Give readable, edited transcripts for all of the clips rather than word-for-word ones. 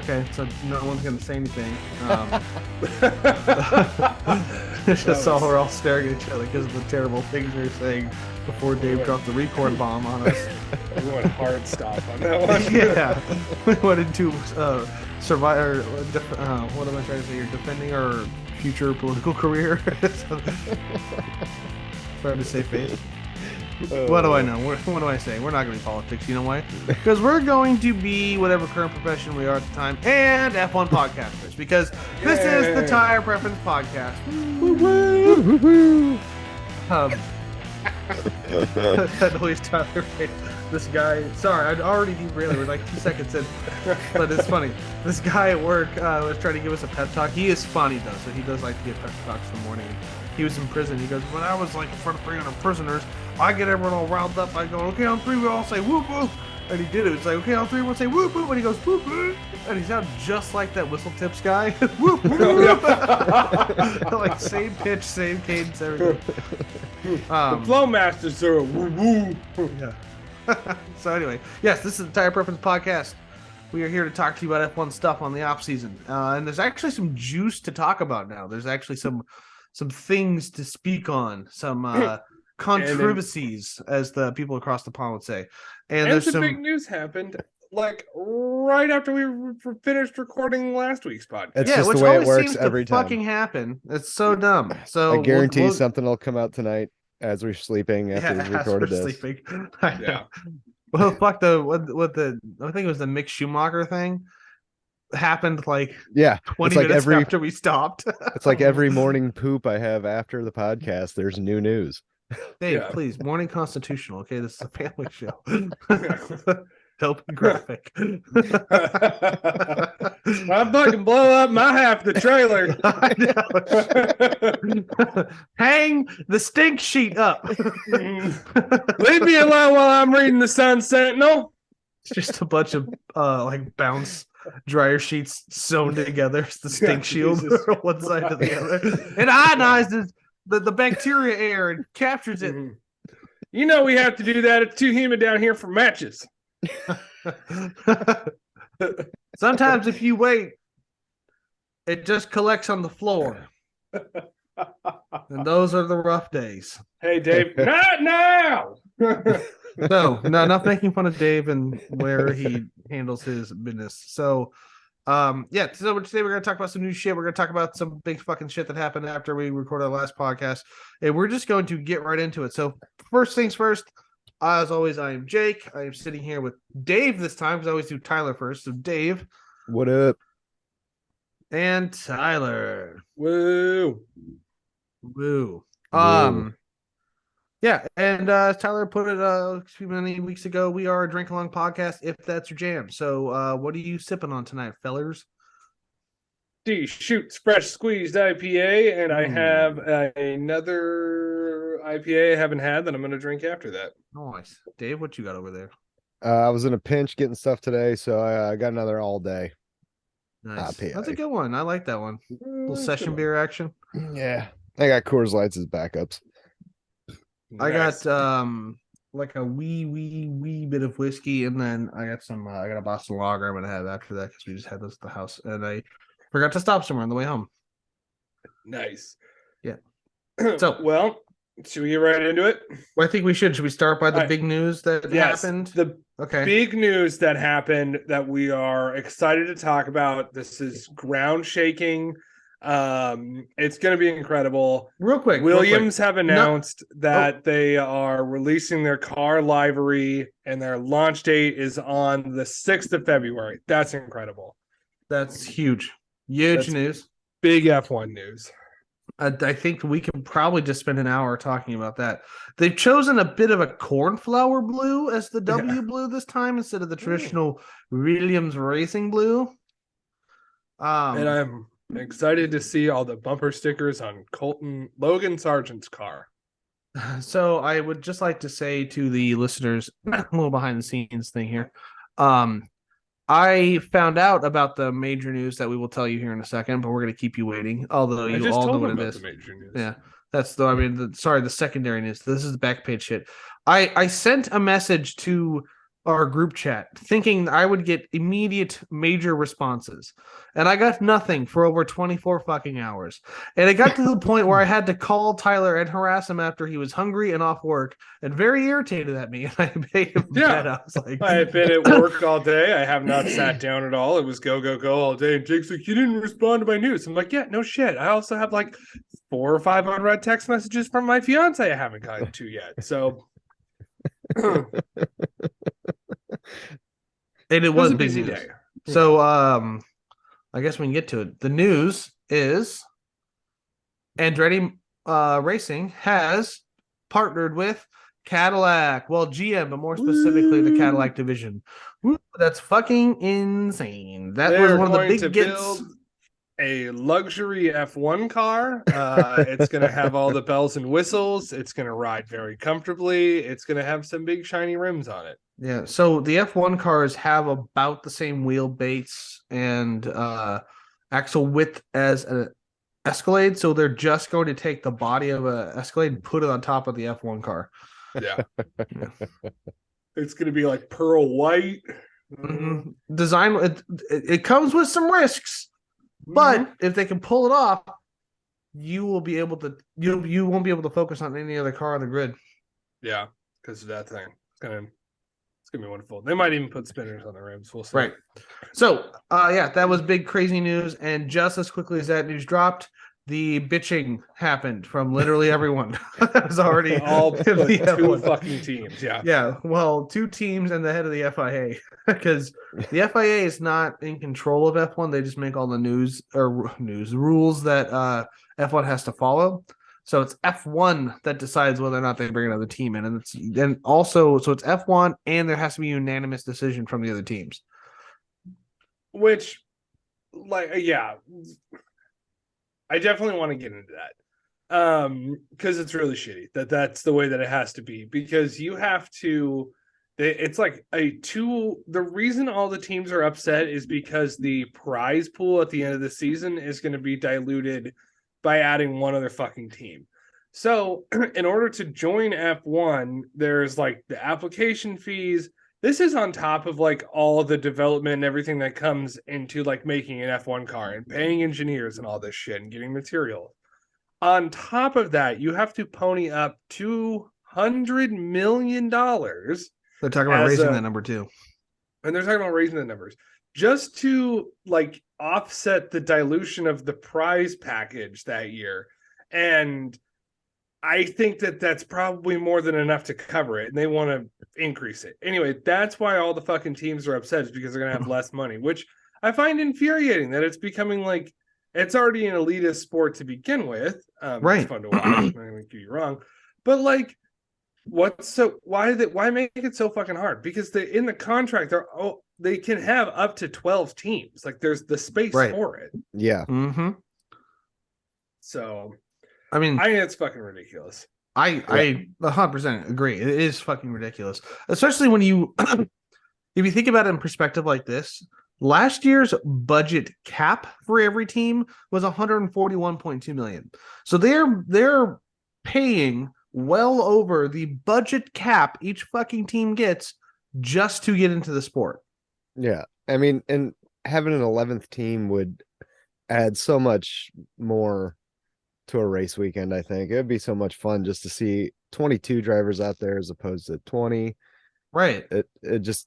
Okay, so no one's gonna say anything. It's just all we're all staring at each other because of the terrible things we were saying before Dave dropped the record bomb on us. We went hard stop on that one. Yeah, we went into survive. What am I trying to say? You're defending our future political career. Trying to save face. What do I know? What do I say? We're not going to be politics, you know why? Because we're going to be whatever current profession we are at the time, and F1 podcasters. Because this is the Tire Preference Podcast. That noise Tyler made. This guy, sorry, I'd already derailed. We're like 2 seconds in, but it's funny. This guy at work was trying to give us a pep talk. He is funny though, so he does like to give pep talks in the morning. He was in prison. He goes, when I was like in front of 300 prisoners, I get everyone all riled up. I go, okay, on three, we all say whoop whoop. And he did it. It's like, okay, on three, we'll say whoop whoop. And he goes, whoop whoop. And he sounds just like that Whistle Tips guy. Whoop whoop. Like same pitch, same cadence, everything. The Flow Masters are a woo woo. Yeah. So anyway, yes, this is the Tire Preference Podcast. We are here to talk to you about F1 stuff on the off season. And there's actually some juice to talk about now. There's actually some things to speak on, some controversies, as the people across the pond would say. And there's some big news happened like right after we finished recording last week's podcast. It's yeah, just which the way it always works seems every to time. fucking happen. It's so dumb. So I guarantee something will come out tonight as we're sleeping after we recorded this. Sleeping. Yeah. Well, fuck I think it was the Mick Schumacher thing happened like 20 minutes after we stopped. It's like every morning poop I have after the podcast, there's new news. Dave, please, morning constitutional. Okay, this is a family show. Helping graphic. I fucking blow up my half of the trailer. Hang the stink sheet up. Leave me alone while I'm reading the Sun Sentinel. It's just a bunch of like bounce dryer sheets sewn together. It's the stink shield from one side to the other. It ionizes the bacteria air and captures it. You know we have to do that. It's too humid down here for matches. Sometimes if you wait, it just collects on the floor. And those are the rough days. Hey, Dave, not now! No, not making fun of Dave and where he handles his business. So, so today we're going to talk about some new shit. We're going to talk about some big fucking shit that happened after we recorded our last podcast. And we're just going to get right into it. So, first things first, as always, I am Jake. I am sitting here with Dave this time because I always do Tyler first. So, Dave. What up? And Tyler. Woo. Yeah, and as Tyler put it a few many weeks ago, we are a drink along podcast if that's your jam. So what are you sipping on tonight, fellers? Shoots fresh squeezed IPA, and I have another IPA I haven't had that I'm going to drink after that. Nice. Dave, what you got over there? I was in a pinch getting stuff today, so I got another all day. Nice. IPA. That's a good one. I like that one. Little session beer action. Yeah. I got Coors Lights as backups. I got like a wee bit of whiskey, and then I got a Boston Lager I'm gonna have after that because we just had those at the house, and I forgot to stop somewhere on the way home. Nice. Yeah. So well, should we get right into it? Well, I think we should. Should we start by the big news that happened? The big news that happened that we are excited to talk about. This is ground shaking. It's going to be incredible. Real quick, Williams have announced that they are releasing their car livery, and their launch date is on the 6th of February. That's incredible. That's huge. Huge news. Big F1 news. I think we can probably just spend an hour talking about that. They've chosen a bit of a cornflower blue as the W blue this time instead of the traditional Williams Racing blue. And I'm excited to see all the bumper stickers on Logan Sargent's car. So I would just like to say to the listeners, a little behind the scenes thing here. I found out about the major news that we will tell you here in a second, but we're going to keep you waiting. Although you all know what it is. The major news. Yeah, that's the secondary news. This is the back page shit. I sent a message to our group chat, thinking I would get immediate major responses. And I got nothing for over 24 fucking hours. And it got to the point where I had to call Tyler and harass him after he was hungry and off work and very irritated at me. And I made him bed. I was like, I have been at work all day. I have not sat down at all. It was go, go, go all day. And Jake's like, you didn't respond to my news. I'm like, yeah, no shit. I also have like 4 or 5 unread text messages from my fiance I haven't gotten to yet. So and it was a big busy news. day. So I guess we can get to it. The news is Andretti Racing has partnered with Cadillac. Well, GM, but more specifically the Cadillac division. Woo, that's fucking insane. That was one of the big gets. A luxury F1 car. It's going to have all the bells and whistles. It's going to ride very comfortably. It's going to have some big shiny rims on it. Yeah. So the F1 cars have about the same wheelbase and axle width as an Escalade. So they're just going to take the body of an Escalade and put it on top of the F1 car. Yeah. It's going to be like pearl white. Mm-hmm. Design. It comes with some risks. But if they can pull it off, you will be able to you won't be able to focus on any other car on the grid. Yeah, because of that thing. It's gonna be wonderful. They might even put spinners on the rims. We'll see. Right. So that was big crazy news. And just as quickly as that news dropped, the bitching happened from literally everyone. That was already all two fucking teams. Yeah. Yeah. Well, 2 teams and the head of the FIA, because the FIA is not in control of F1. They just make all the news rules that F1 has to follow. So it's F1 that decides whether or not they bring another team in, and so it's F1, and there has to be a unanimous decision from the other teams. Which, yeah. I definitely want to get into that because it's really shitty that's the way that it has to be, because you have to. It's like the reason all the teams are upset is because the prize pool at the end of the season is going to be diluted by adding one other fucking team. So in order to join F1, there's like the application fees. This is on top of like all the development and everything that comes into like making an F1 car and paying engineers and all this shit and getting material. On top of that, you have to pony up $200 million. They're talking about raising that number too. And they're talking about raising the numbers just to like offset the dilution of the prize package that year. And I think that's probably more than enough to cover it, and they want to increase it. Anyway, that's why all the fucking teams are upset, is because they're going to have less money, which I find infuriating that it's becoming like it's already an elitist sport to begin with. Right. It's fun to watch. I'm not going to get you wrong. But like, why make it so fucking hard? Because in the contract, they can have up to 12 teams. Like there's the space for it. Yeah. Mm-hmm. So I mean, I think it's fucking ridiculous. I 100% agree. It is fucking ridiculous, especially when if you think about it in perspective like this. Last year's budget cap for every team was 141.2 million. So they're paying well over the budget cap each fucking team gets just to get into the sport. Yeah. I mean, and having an 11th team would add so much more to a race weekend. I think it'd be so much fun just to see 22 drivers out there as opposed to 20. Right. It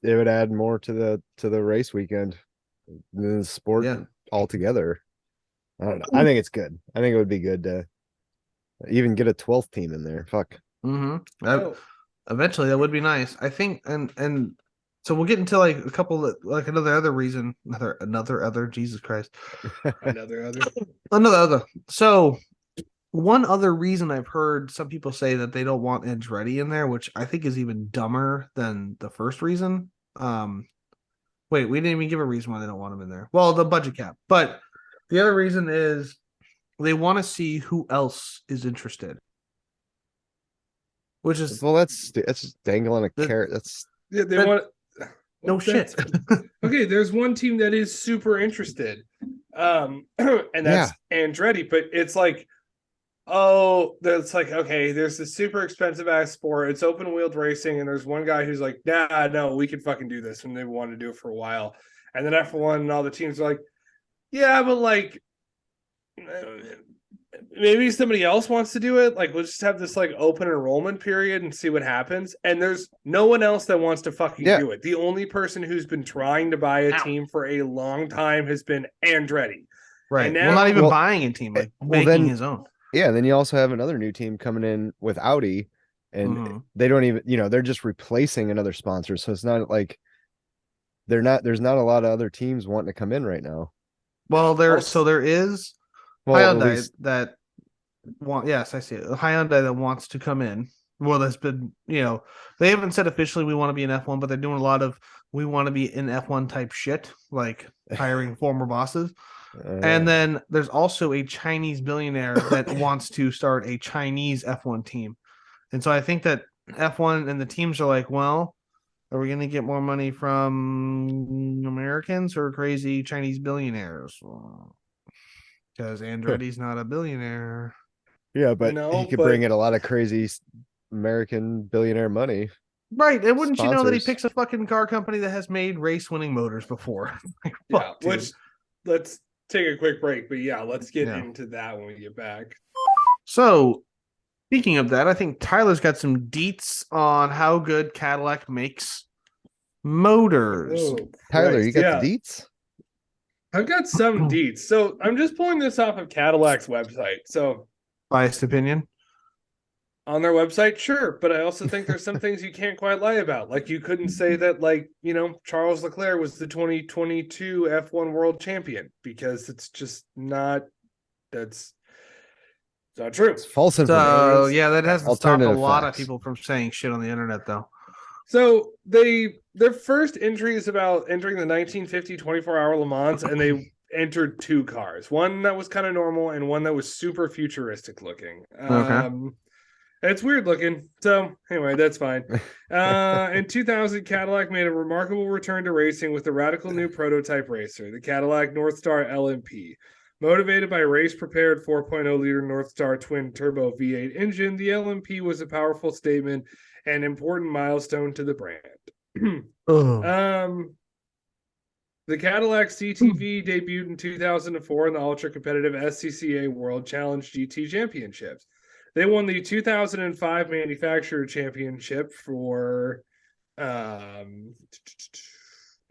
would add more to the race weekend, the sport altogether. I don't know. I think it's good. I think it would be good to even get a 12th team in there. Fuck. Mm-hmm. Eventually, that would be nice. I think, and so we'll get into like a couple of, like another reason, another Jesus Christ, another other. So one other reason I've heard some people say that they don't want Andretti in there, which I think is even dumber than the first reason. Wait, we didn't even give a reason why they don't want him in there. Well, the budget cap, but the other reason is they want to see who else is interested. Which is that's just dangling a carrot. They want no shit. Okay, there's one team that is super interested, and that's Andretti. But it's like oh, that's like, okay, there's this super expensive ass sport. It's open wheeled racing, and there's one guy who's like, nah, no, we can fucking do this, and they wanted to do it for a while. And then F1 and all the teams are like, yeah, but like maybe somebody else wants to do it. Like, we'll just have this like open enrollment period and see what happens. And there's no one else that wants to fucking do it. The only person who's been trying to buy a team for a long time has been Andretti. Right. Now, well, not even buying a team, like making his own. Yeah, then you also have another new team coming in with Audi, and they don't even, they're just replacing another sponsor. So it's not like there's not a lot of other teams wanting to come in right now. Well, there is Hyundai that yes, I see it. Hyundai that wants to come in. Well, that's been, they haven't said officially we want to be in F1, but they're doing a lot of we want to be in F1 type shit, like hiring former bosses. And then there's also a Chinese billionaire that wants to start a Chinese F1 team. And so I think that F1 and the teams are like, well, are we going to get more money from Americans or crazy Chinese billionaires? Because Andretti's not a billionaire. Yeah, but he could bring in a lot of crazy American billionaire money. Right. And wouldn't you know that he picks a fucking car company that has made race-winning motors before? Like, fuck, yeah, which let's take a quick break, but yeah, let's get into that when we get back. So, speaking of that, I think Tyler's got some deets on how good Cadillac makes motors. Oh, Tyler, you got the deets? I've got some deets. So I'm just pulling this off of Cadillac's website. So, biased opinion on their website, sure, but I also think there's some things you can't quite lie about. Like, you couldn't say that, like, Charles Leclerc was the 2022 F1 world champion, because it's just not. It's not true. It's false information. So yeah, that hasn't stopped a lot of people from saying shit on the internet, though. So their first entry is about entering the 1950 24-hour Le Mans, and they entered two cars, one that was kind of normal and one that was super futuristic looking. Okay. It's weird looking. So anyway, that's fine. In 2000, Cadillac made a remarkable return to racing with a radical new prototype racer, the Cadillac Northstar LMP. Motivated by race-prepared 4.0-liter Northstar twin-turbo V8 engine, the LMP was a powerful statement and important milestone to the brand. The Cadillac CTV debuted in 2004 in the ultra-competitive SCCA World Challenge GT Championships. They won the 2005 Manufacturer Championship and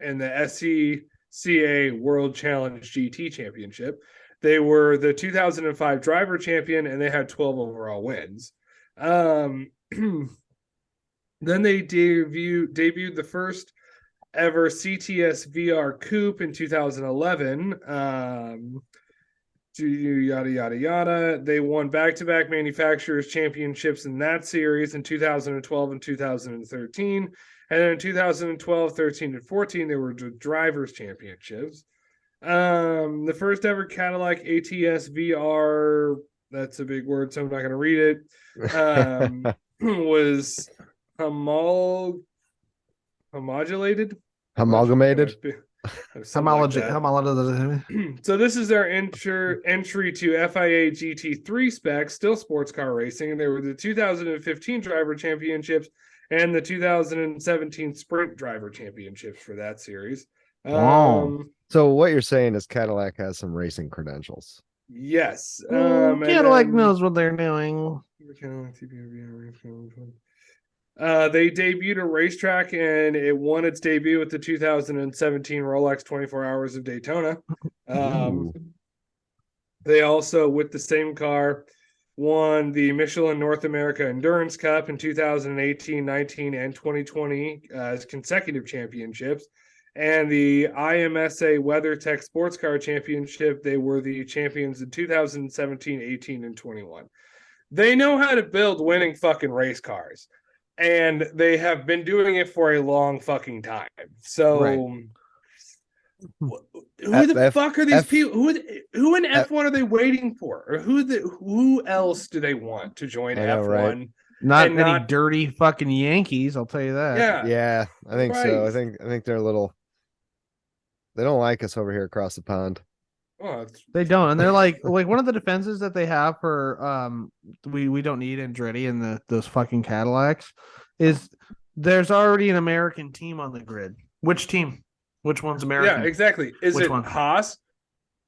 the SCCA World Challenge GT Championship. They were the 2005 Driver Champion, and they had 12 overall wins. Then they debuted the first ever CTS VR Coupe in 2011. Yada yada yada. They won back-to-back manufacturers championships in that series in 2012 and 2013, and then in 2012, 13, and 14 they were drivers championships. The first ever Cadillac ATS VR, that's a big word, so I'm not going to read it. Was homogulated. So this is their entry to FIA GT3 specs, still sports car racing, and they were the 2015 driver championships and the 2017 sprint driver championships for that series. So what you're saying is Cadillac has some racing credentials. Yes. Cadillac knows what they're doing. They debuted a racetrack, and it won its debut at the 2017 Rolex 24 Hours of Daytona. They also, with the same car, won the Michelin North America Endurance Cup in 2018, 19, and 2020 as consecutive championships. And the IMSA WeatherTech Sports Car Championship, they were the champions in 2017, 18, and 21. They know how to build winning fucking race cars. And they have been doing it for a long fucking time. So, who the fuck are these people? Who in F1 are they waiting for? Or who else do they want to join F1? Right? Not any dirty fucking Yankees, I'll tell you that. Yeah, I think so. I think they're a little. They don't like us over here across the pond. Oh, They don't, and they're like one of the defenses that they have for we don't need Andretti and those fucking Cadillacs is there's already an American team on the grid. Which team? Which one's American? yeah, exactly. Is Which it one? Haas,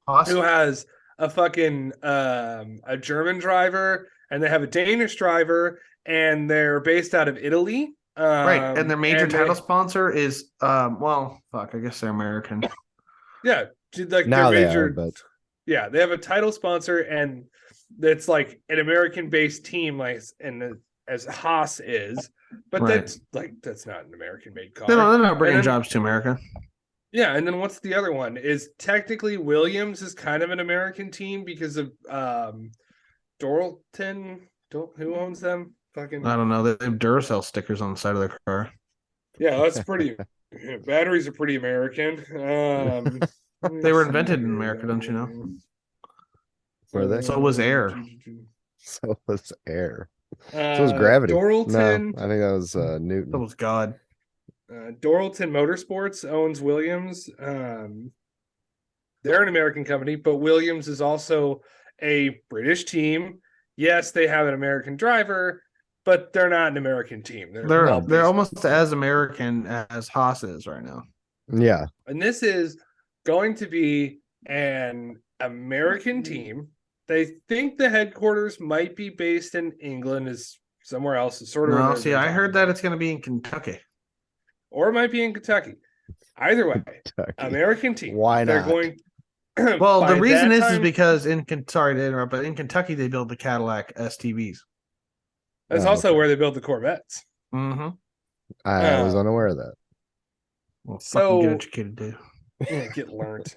Haas? who has a fucking a German driver, and they have a Danish driver, and they're based out of Italy. Right, and their major and title sponsor is well, fuck, I guess they're American. yeah, like Now their they major are, but yeah, they have a title sponsor, and it's like an American-based team, like and as Haas is, but Right. that's not an American-made car. They're not bringing And then- jobs to America. Yeah, and then what's the other one? Is technically Williams is kind of an American team because of Doralton. Who owns them? Fucking I don't know. They have Duracell stickers on the side of their car. yeah, that's pretty. Batteries are pretty American. They were invented in America, don't you know? were they? So was air. So was air. So was gravity. Doralton. No, I think that was Newton. That was God. Doralton Motorsports owns Williams. They're an American company, but Williams is also a British team. Yes, they have an American driver, but they're not an American team. They're almost as American as Haas is right now. Yeah. And this is going to be an American team. They think the headquarters might be based in England, is somewhere else. It's sort of No, see, I heard that it's going to be in Kentucky. or it might be in Kentucky. Either way, Kentucky. American team. Why They're not? going. Well, by the reason that is time- because sorry to interrupt, but in Kentucky they build the Cadillac STVs. that's Oh, also okay. where they build the Corvettes. Mm-hmm. I was unaware of that. Well, So- fucking get what your kid to do. Yeah, get learned.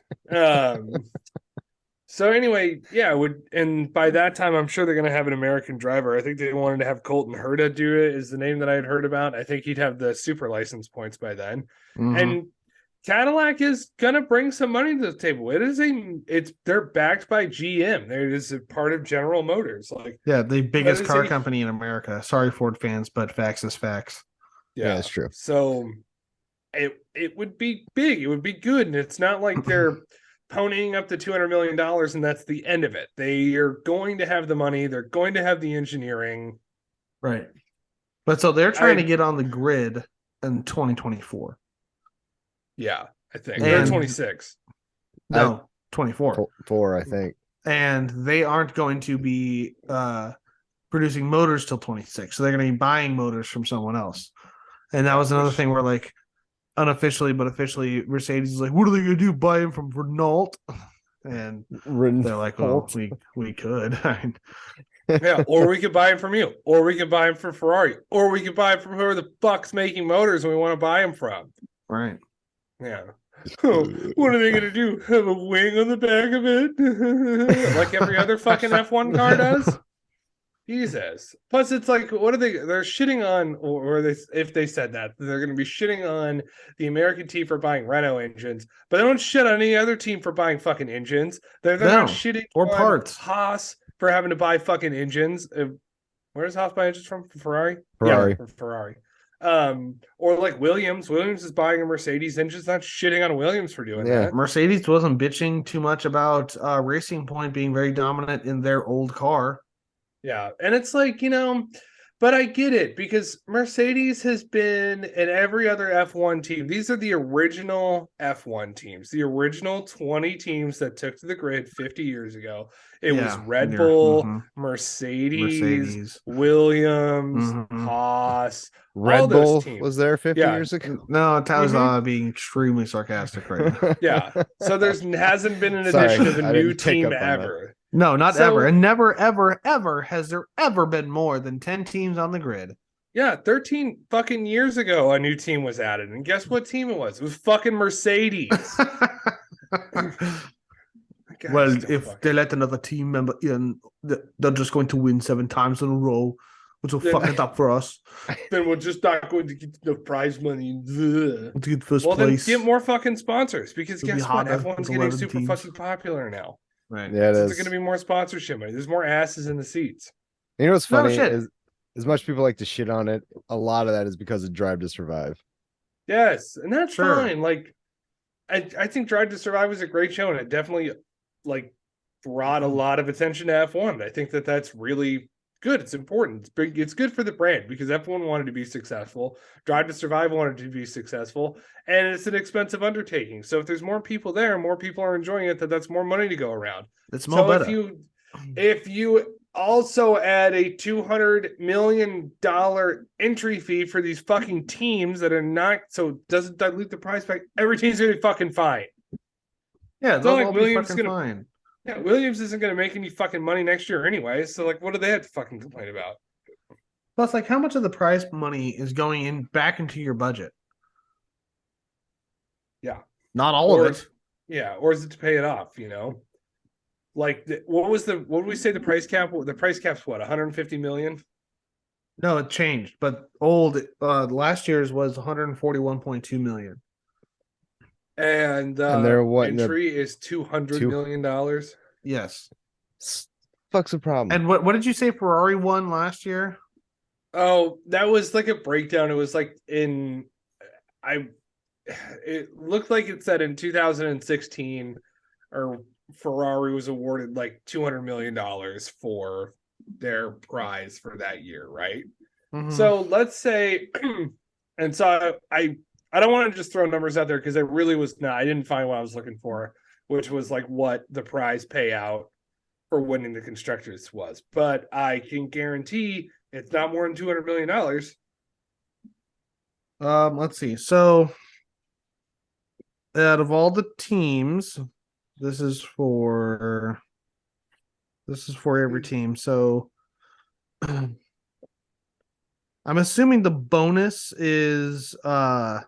So anyway, yeah, and by that time, I'm sure they're going to have an American driver. I think they wanted to have Colton Herta do it. Is the name that I had heard about. I think he'd have the super license points by then. Mhm. And Cadillac is going to bring some money to the table. They're backed by GM. There is a part of General Motors. Like Yeah, the biggest is car a- company in America. Sorry, Ford fans, but facts is facts. Yeah, it's true. So it would be big. It would be good, and it's not like they're ponying up the $200 million and that's the end of it. They are going to have the money. They're going to have the engineering. Right. But so they're trying to get on the grid in 2024. Yeah, I think And- they're 26. No, 24. 4, I think. And they aren't going to be producing motors till 26. So they're going to be buying motors from someone else. And that was another thing where, like, unofficially but officially, Mercedes is like, what are they going to do? Buy them from Renault? And they're like, well, we could. Yeah, or we could buy them from you, or we could buy them from Ferrari, or we could buy them from whoever the fuck's making motors and we want to buy them from. Right. Yeah. Oh, what are they going to do? Have a wing on the back of it? Like every other fucking F1 car does? Jesus. Plus, it's like, what are they're shitting on, or if they said that, they're going to be shitting on the American team for buying Renault engines, but they don't shit on any other team for buying fucking engines. They're not shitting or on parts. Haas for having to buy fucking engines. Where does Haas buy engines from? Ferrari? Ferrari. Yeah, from Ferrari. Or like Williams. Williams is buying a Mercedes engine. Not shitting on Williams for doing that. Mercedes wasn't bitching too much about Racing Point being very dominant in their old car. Yeah. And it's like, but I get it because Mercedes has been in every other F1 team. These are the original F1 teams, the original 20 teams that took to the grid 50 years ago. It was Red Bull, Mercedes, Williams, Haas. Red Bull was there 50 years ago. No, Tyler's being extremely sarcastic right now. Yeah. So hasn't been an addition of a new team ever. No, not ever. And never, ever, ever has there ever been more than 10 teams on the grid. Yeah, 13 fucking years ago, a new team was added. And guess what team it was? It was fucking Mercedes. Well, if they let another team member in, they're just going to win 7 times in a row, which will fuck it up for us. Then we're just not going to get the prize money. To get first Well, place. then get more fucking sponsors because It'll guess be what? harder F1's with getting 11 super teams. fucking popular now. Right. Yeah, it So is. there's going to be more sponsorship money. There's more asses in the seats. You know what's No funny shit. is as much people like to shit on it, a lot of that is because of Drive to Survive. Yes, and that's Sure. fine. Like, I think Drive to Survive was a great show, and it definitely like brought a lot of attention to F1. I think that that's really good. It's important. It's big. It's good for the brand because F1 wanted to be successful. Drive to Survive wanted to be successful, and it's an expensive undertaking. So if there's more people there, more people are enjoying it. That's more money to go around. It's more So better. if you also add a $200 million entry fee for these fucking teams that are not, so it doesn't dilute the price back, every team's gonna be fucking fine. Yeah, It's they'll not like all be Williams fucking gonna fine. Yeah, Williams isn't gonna make any fucking money next year anyway. So like what do they have to fucking complain about? Plus, like, how much of the prize money is going in back into your budget? Yeah. Not all of it. Yeah, or is it to pay it off, Like what did we say the price cap? The price cap's what, 150 million? No, it changed, but last year's was 141.2 million. And they're what, entry is $200 million. Yes. Fuck's the problem? And what did you say Ferrari won last year? Oh, that was like a breakdown. It was like it looked like it said in 2016 or Ferrari was awarded like $200 million for their prize for that year, right? Mm-hmm. So let's say, and so I don't want to just throw numbers out there because it really was not. I didn't find what I was looking for, which was like what the prize payout for winning the constructors was. But I can guarantee it's not more than $200 million. Let's see. So, out of all the teams, this is for every team. So, I'm assuming the bonus is the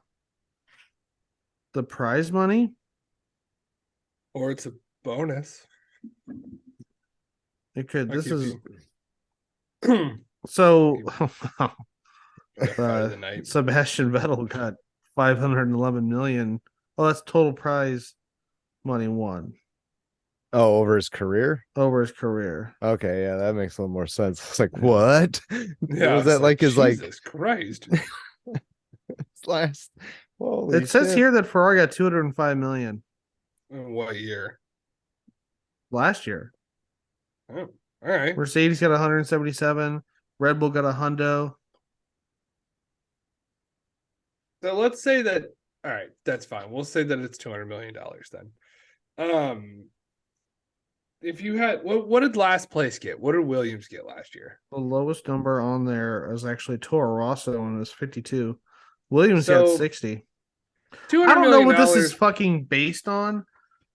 prize money, or it's a bonus. It could. I'll This is you. so. The night. Sebastian Vettel got 511 million. Oh, that's total prize money won Oh, over his career? over his career. Okay, yeah, that makes a little more sense. It's like, what? Yeah, was that like his like Jesus Christ? his last? Holy It says shit. here that Ferrari got 205 million In what year? last year. Oh, all right. Mercedes got 177. Red Bull got a hundo. So let's say that. All right, that's fine. We'll say that it's $200 million then. If you had what did last place get? What did Williams get last year? The lowest number on there is actually Toro Rosso, and it was 52. Williams So, got 60. $200 I don't know million. what this is fucking based on,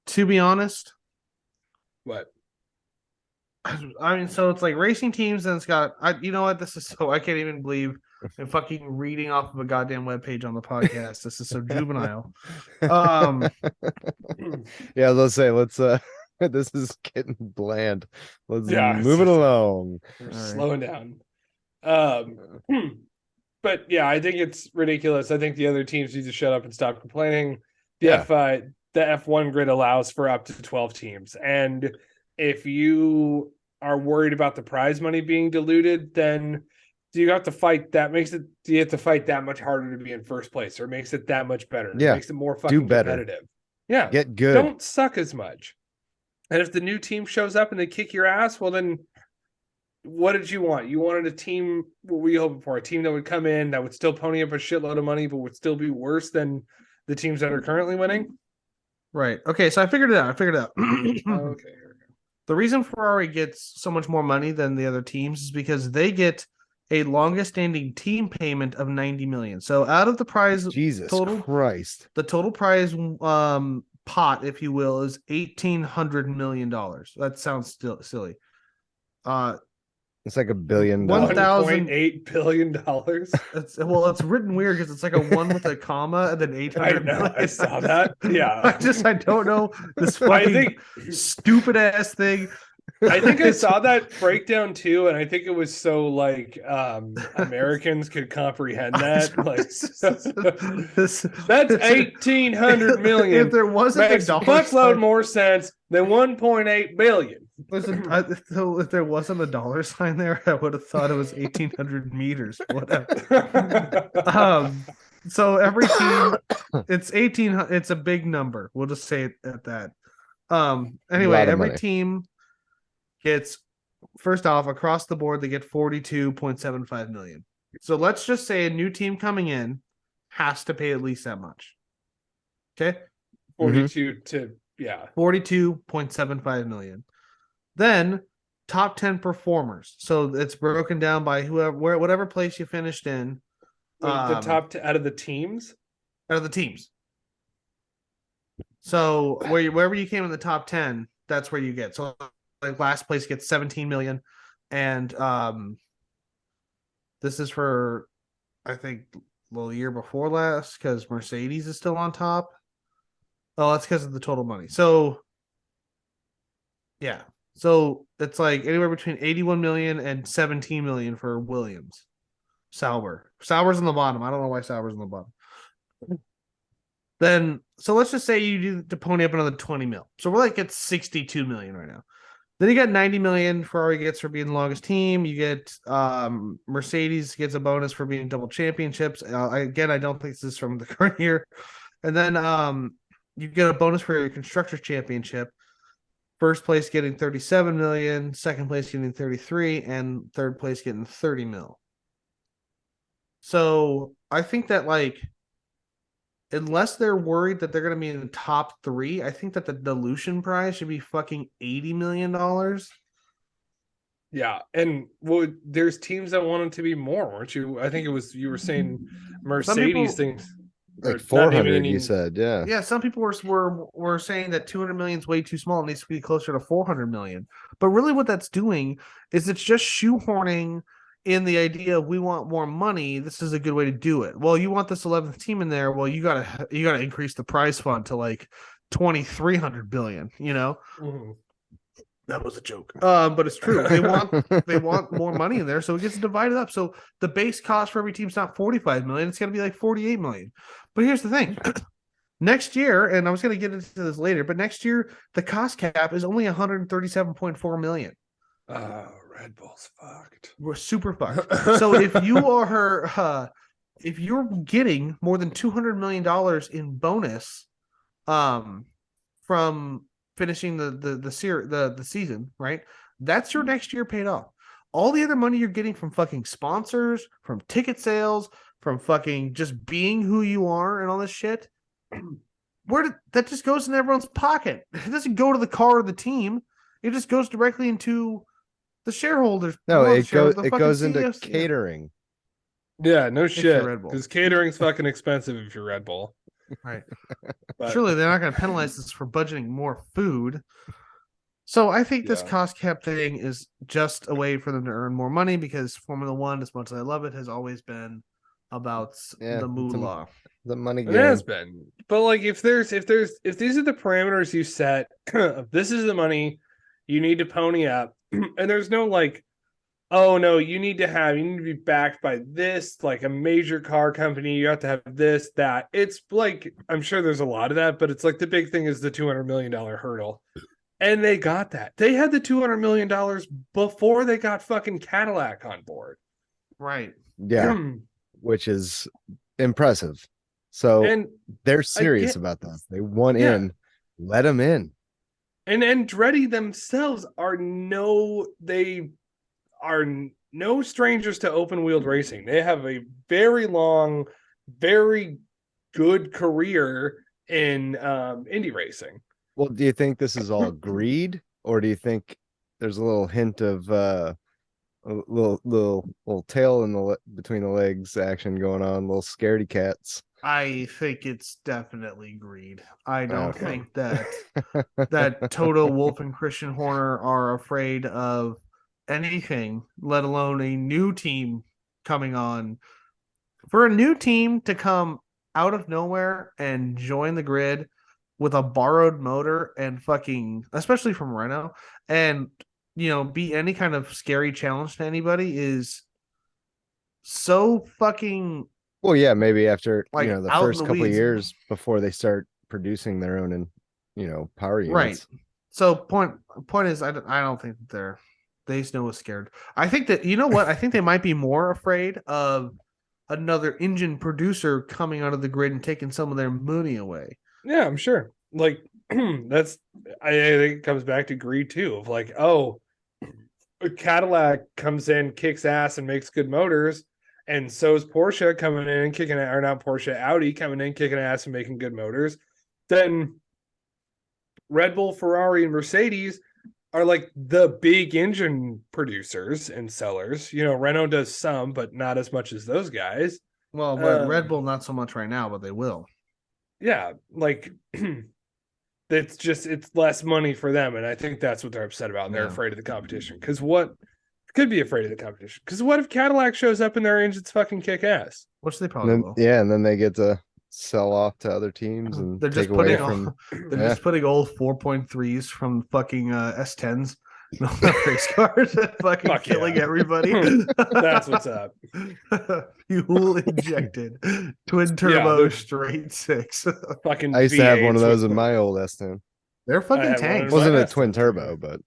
to be honest. What? I mean, so it's like racing teams, and it's got. You know what? This is so. I can't even believe I'm fucking reading off of a goddamn webpage on the podcast. This is so juvenile. Yeah, let's this is getting bland. Let's Yeah, move it along. We're All slowing down. But yeah, I think it's ridiculous. I think the other teams need to shut up and stop complaining. The F1 grid allows for up to 12 teams, and if you are worried about the prize money being diluted, then you have to fight that. Do you have to fight that much harder to be in first place, or makes it that much better? Yeah, it makes it more fucking competitive. Yeah, get good. Don't suck as much. And if the new team shows up and they kick your ass, well then, what did you want? You wanted a team. What were you hoping for? A team that would come in that would still pony up a shitload of money, but would still be worse than the teams that are currently winning. Right. Okay. So I figured it out. Okay. The reason Ferrari gets so much more money than the other teams is because they get a longest standing team payment of 90 million. So out of the prize Jesus total, Christ. The total prize pot, if you will, is $1,800 million. That sounds still silly. It's like $1 billion. $1.8 billion. It's written weird because it's like a 1 with a comma and then 800 million. I saw that. Yeah. I don't know this fucking stupid ass thing. I think I saw that breakdown too, and I think it was so like Americans could comprehend that. Like that's 1,800 million. If there wasn't makes a fuckload more sense than 1.8 billion. Listen, so if there wasn't a dollar sign there, I would have thought it was 1,800 meters. Whatever. So every team, it's 1,800. It's a big number. We'll just say it at that. Anyway, of every money. team gets, first off, across the board, they get 42.75 million. So let's just say a new team coming in has to pay at least that much. Okay. 42 to 42.75 million. Then top 10 performers. So it's broken down by whatever place you finished in. the top out of the teams. Out of the teams. So wherever you came in the top 10, that's where you get. So like last place gets 17 million. And this is for, I think, the year before last, because Mercedes is still on top. Oh, that's because of the total money. So yeah. So it's like anywhere between 81 million and 17 million for Williams. Sauber. Sauber's on the bottom. I don't know why Sauber's on the bottom. Then, so let's just say you do to pony up another 20 mil. So we're like at 62 million right now. Then you got 90 million Ferrari gets for being the longest team. You get Mercedes gets a bonus for being double championships. Again, I don't think this is from the current year. And then you get a bonus for your constructors championship. First place getting 37 million, second place getting 33, and third place getting 30 mil. So I think that, like, unless they're worried that they're going to be in the top 3, I think that the dilution prize should be fucking $80 million. Yeah, and there's teams that want it to be more, weren't you? I think it was you were saying Mercedes things like 400. You said, yeah, yeah. Some people were saying that 200 million is way too small. It needs to be closer to 400 million. But really, what that's doing is it's just shoehorning in the idea of we want more money. This is a good way to do it. Well, you want this 11th team in there. Well, you gotta increase the prize fund to like 2,300 billion. You know. Mm-hmm. That was a joke. But it's true. They want more money in there, so it gets divided up. So the base cost for every team's not 45 million, it's gonna be like 48 million. But here's the thing. Next year, and I was gonna get into this later, but next year the cost cap is only 137.4 million. Red Bull's fucked. We're super fucked. So if you're getting more than $200 million in bonus from finishing the season, right? That's your next year paid off. All the other money you're getting from fucking sponsors, from ticket sales, from fucking just being who you are and all this shit, that just goes in everyone's pocket. It doesn't go to the car or the team. It just goes directly into the shareholders. No, it goes into catering. Yeah, no shit. Because catering's fucking expensive if you're Red Bull. Right. But surely they're not going to penalize us for budgeting more food. So I think this cost cap thing is just a way for them to earn more money, because Formula One, as much as I love it, has always been about the moolah. The money game. It has been. But like if these are the parameters you set, this is the money you need to pony up, and there's no like, oh no, you need to be backed by this, like a major car company. You have to have this, that. It's like, I'm sure there's a lot of that, but it's like the big thing is the $200 million hurdle. And they got that. They had the $200 million before they got fucking Cadillac on board. Right. Yeah. Which is impressive. So they're serious about this. They want in, let them in. And Andretti themselves are no strangers to open wheeled racing. They have a very long, very good career in Indy racing. Well, do you think this is all greed, or do you think there's a little hint of a little tail in between the legs action going on, little scaredy cats? I think it's definitely greed. I don't think that Toto Wolff and Christian Horner are afraid of anything, let alone a new team coming on. For a new team to come out of nowhere and join the grid with a borrowed motor and fucking, especially from Renault, and be any kind of scary challenge to anybody is so fucking. Well, yeah, maybe after the first couple of years before they start producing their own and power units. Right. So point is, I don't think that they know is scared. I think that I think they might be more afraid of another engine producer coming out of the grid and taking some of their money away. Yeah, I'm sure. Like that's I think it comes back to greed too, of like, oh, a Cadillac comes in, kicks ass, and makes good motors, and so is Porsche coming in and kicking, or not Porsche, Audi coming in, kicking ass and making good motors. Then Red Bull, Ferrari, and Mercedes are like the big engine producers and sellers. You know, Renault does some, but not as much as those guys. Well, but Red Bull not so much right now, but they will. Yeah, like it's less money for them, and I think that's what they're upset about. And they're afraid of the competition. Because what could be afraid of the competition? Because what if Cadillac shows up and their engines fucking kick ass? Which they probably will. Yeah, and then they get to sell off to other teams and they're just putting just putting old 4.3s from fucking S10s race cars and fucking killing everybody. That's what's up. Fuel injected twin turbo straight six. Fucking I used to have one of those in my old S10. They're fucking tanks. Wasn't a twin turbo, but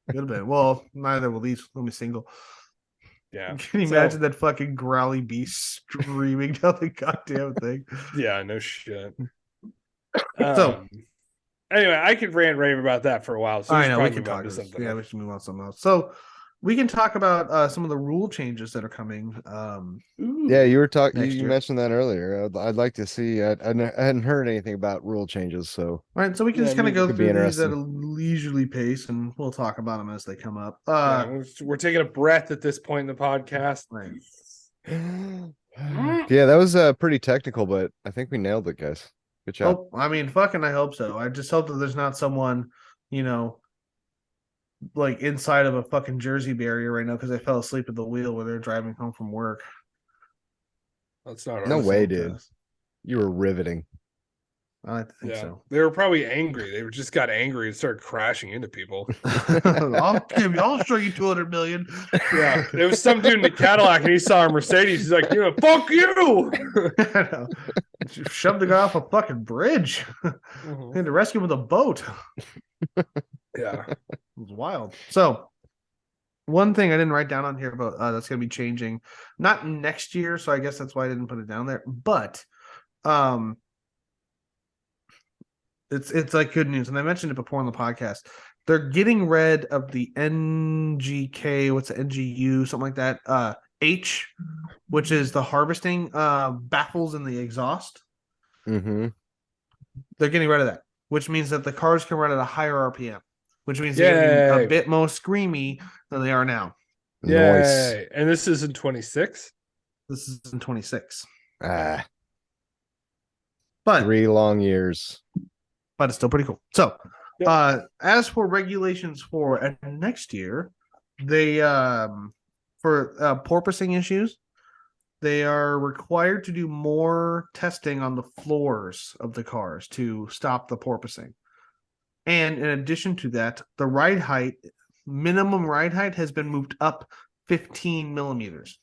could have been. Well, neither will these. Let me single. Yeah. Can you imagine that fucking growly beast streaming down the goddamn thing? Yeah, no shit. So anyway, I could rant rave about that for a while. So I know we can talk about something. Yeah, we should move on to something else. So we can talk about some of the rule changes that are coming. Yeah, you were talking. You mentioned that earlier. I'd like to see. I hadn't heard anything about rule changes. So all right, so we can just kind of go through these at a leisurely pace, and we'll talk about them as they come up. We're taking a breath at this point in the podcast. Right. Yeah, that was pretty technical, but I think we nailed it, guys. Good job. Oh, I mean, fucking, I hope so. I just hope that there's not someone, like inside of a fucking Jersey barrier right now because I fell asleep at the wheel where they're driving home from work. That's not no way, dude. You were riveting. I like to think so. They were probably angry. They just got angry and started crashing into people. I'll show you 200 million. Yeah, there was some dude in the Cadillac and he saw a Mercedes. He's like, fuck you. Shoved the guy off a fucking bridge. Had to rescue him with a boat. Yeah, it was wild. So one thing I didn't write down on here about that's going to be changing, not next year, so I guess that's why I didn't put it down there, but it's like good news, and I mentioned it before on the podcast. They're getting rid of the NGK, what's the NGU, something like that, H, which is the harvesting baffles in the exhaust. Mm-hmm. They're getting rid of that, which means that the cars can run at a higher RPM, which means they're going to be a bit more screamy than they are now. Yeah, nice. And this is in 26? This is in 26. But 3 long years. But it's still pretty cool. So, as for regulations for next year, they for porpoising issues, they are required to do more testing on the floors of the cars to stop the porpoising. And in addition to that, the minimum ride height has been moved up 15 millimeters.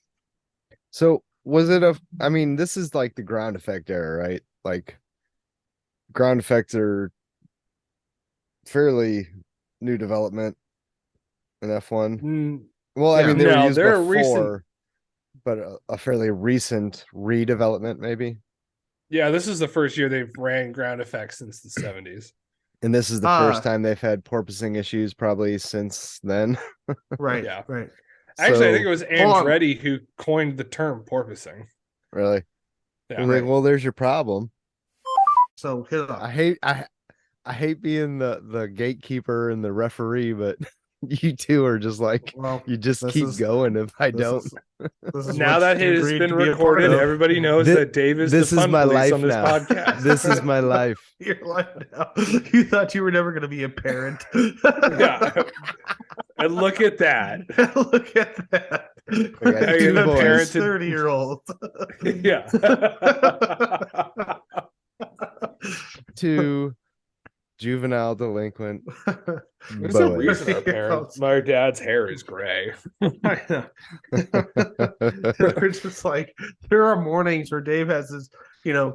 So was it this is like the ground effect era, right? Like ground effects are fairly new development in F1. Well, I mean, they were used before, but a fairly recent redevelopment, maybe. Yeah, this is the first year they've ran ground effects since the 70s. And this is the first time they've had porpoising issues probably since then. Right, right. Actually, I think it was Andretti who coined the term porpoising. Really? Yeah. Like, well, there's your problem. So hit it up. I hate being the gatekeeper and the referee, but you two are just like, you just keep going if I don't. Now that it has been recorded, everybody knows that Dave is the fun police on this podcast. This is my life. Your life now. You thought you were never going to be a parent. Yeah. And look at that. Look at that. I got 2 boys. 30-year-old. Yeah. 2 juvenile delinquent. There's a reason our parents. My dad's hair is gray. I know. They're just like, there are mornings where Dave has this,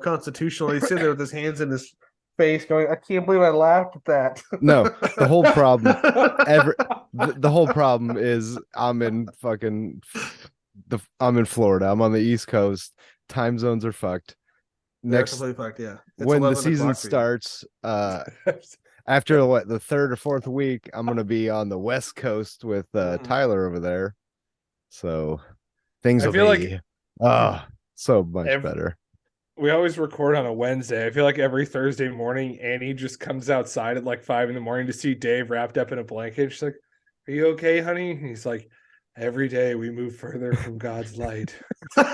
constitutionally sitting there with his hands in his face going, I can't believe I laughed at that. No, the whole problem the whole problem is I'm in Florida. I'm on the East Coast. Time zones are fucked. They're next completely fucked. Yeah. It's when the 11 season o'clock for you. starts, after the third or fourth week, I'm gonna be on the West Coast with Tyler over there. So things I will feel be so much better. we always record on a Wednesday. I feel like every Thursday morning, Annie just comes outside at like 5 a.m. to see Dave wrapped up in a blanket. She's like, "Are you okay, honey?" And he's like, "Every day we move further from God's light." All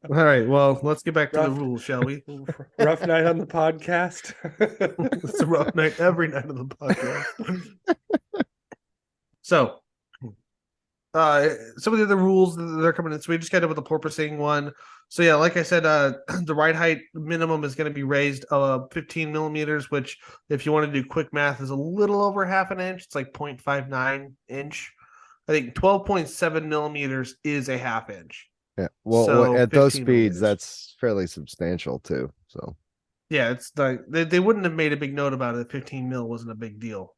right. Well, let's get back to the rules, shall we? Rough night on the podcast. It's a rough night every night of the podcast. So, some of the other rules that they're coming in. So we just got up with the porpoising one. So yeah, like I said, the ride height minimum is going to be raised 15 millimeters, which if you want to do quick math is a little over half an inch. It's like 0.59 inch. I think 12.7 millimeters is a half inch. Yeah. Well, So at those 15 speeds, millimeters. that's fairly substantial too. So Yeah, it's like they wouldn't have made a big note about it. 15 mil wasn't a big deal.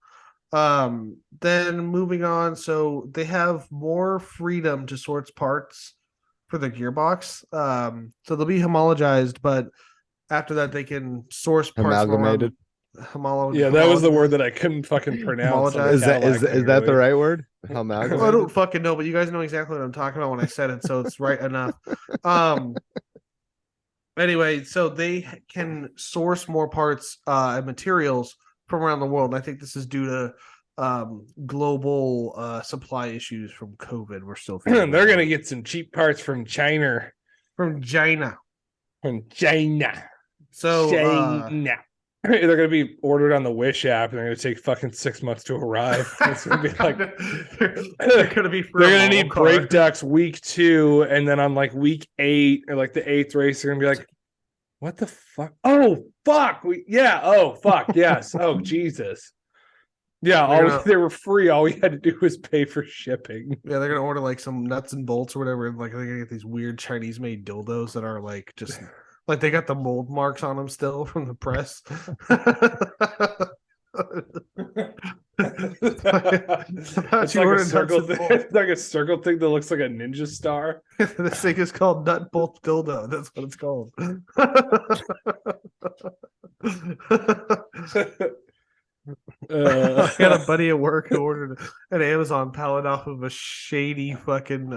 Then moving on, so they have more freedom to source parts for the gearbox. So they'll be homologized, but after that they can source parts amalgamated. Yeah, that was the word that I couldn't fucking pronounce. Homologized. Is that the right word? Well, I Amalgamated. don't fucking know, but you guys know exactly what I'm talking about when I said it, so it's right enough. Anyway, so they can source more parts and materials from around the world. And I think this is due to global supply issues from COVID. We're still They're gonna get some cheap parts from China. from China. So China. They're gonna be ordered on the Wish app, and they're gonna take fucking 6 months to arrive. It's gonna be like they're gonna be. They're gonna need brake ducts week 2, and then on like week 8 or like the 8th race, they're gonna be like, "What the fuck? Oh fuck! Oh fuck! Yes! Oh Jesus! Yeah, they were free. All we had to do was pay for shipping." Yeah, they're gonna order like some nuts and bolts or whatever, and like they're gonna get these weird Chinese-made dildos that are like just like they got the mold marks on them still from the press. It's like a circle thing. It's like a circle thing that looks like a ninja star. This thing is called nut bolt dildo. That's what it's called. I got a buddy at work who ordered an Amazon pallet off of a shady fucking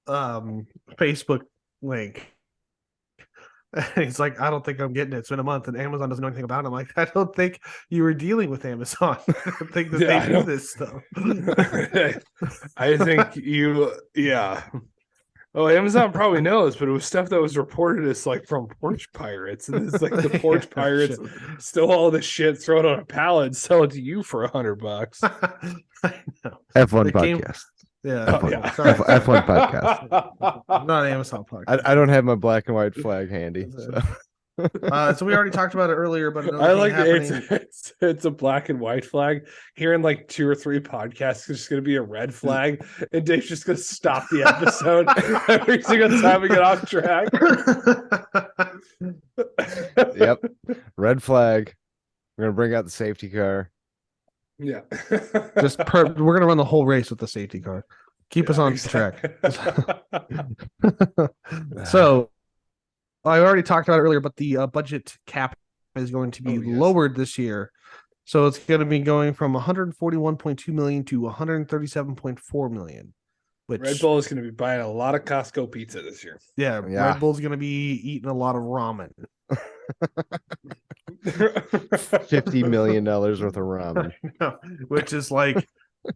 Facebook link. And he's like, I don't think I'm getting it. It's been a month and Amazon doesn't know anything about it. I'm like, I don't think you were dealing with Amazon. I don't think that they do this stuff. I think Oh, Amazon probably knows, but it was stuff that was reported as like from porch pirates. And it's like the porch pirates stole all this shit, throw it on a pallet, and sell it to you for $100. I know. F1 podcast. F1 podcast. Not Amazon podcast. I don't have my black and white flag handy. So we already talked about it earlier, but I like it's a black and white flag. Here in like 2 or 3 podcasts, it's just going to be a red flag, and Dave's just going to stop the episode every single time we get off track. Yep, red flag. We're gonna bring out the safety car. Yeah, we're gonna run the whole race with the safety car. Keep us on track. So I already talked about it earlier, but the budget cap is going to be lowered this year. So it's going to be going from 141.2 million to 137.4 million. Which Red Bull is going to be buying a lot of Costco pizza this year. Yeah. Red Bull's going to be eating a lot of ramen. $50 million worth of ramen, which is like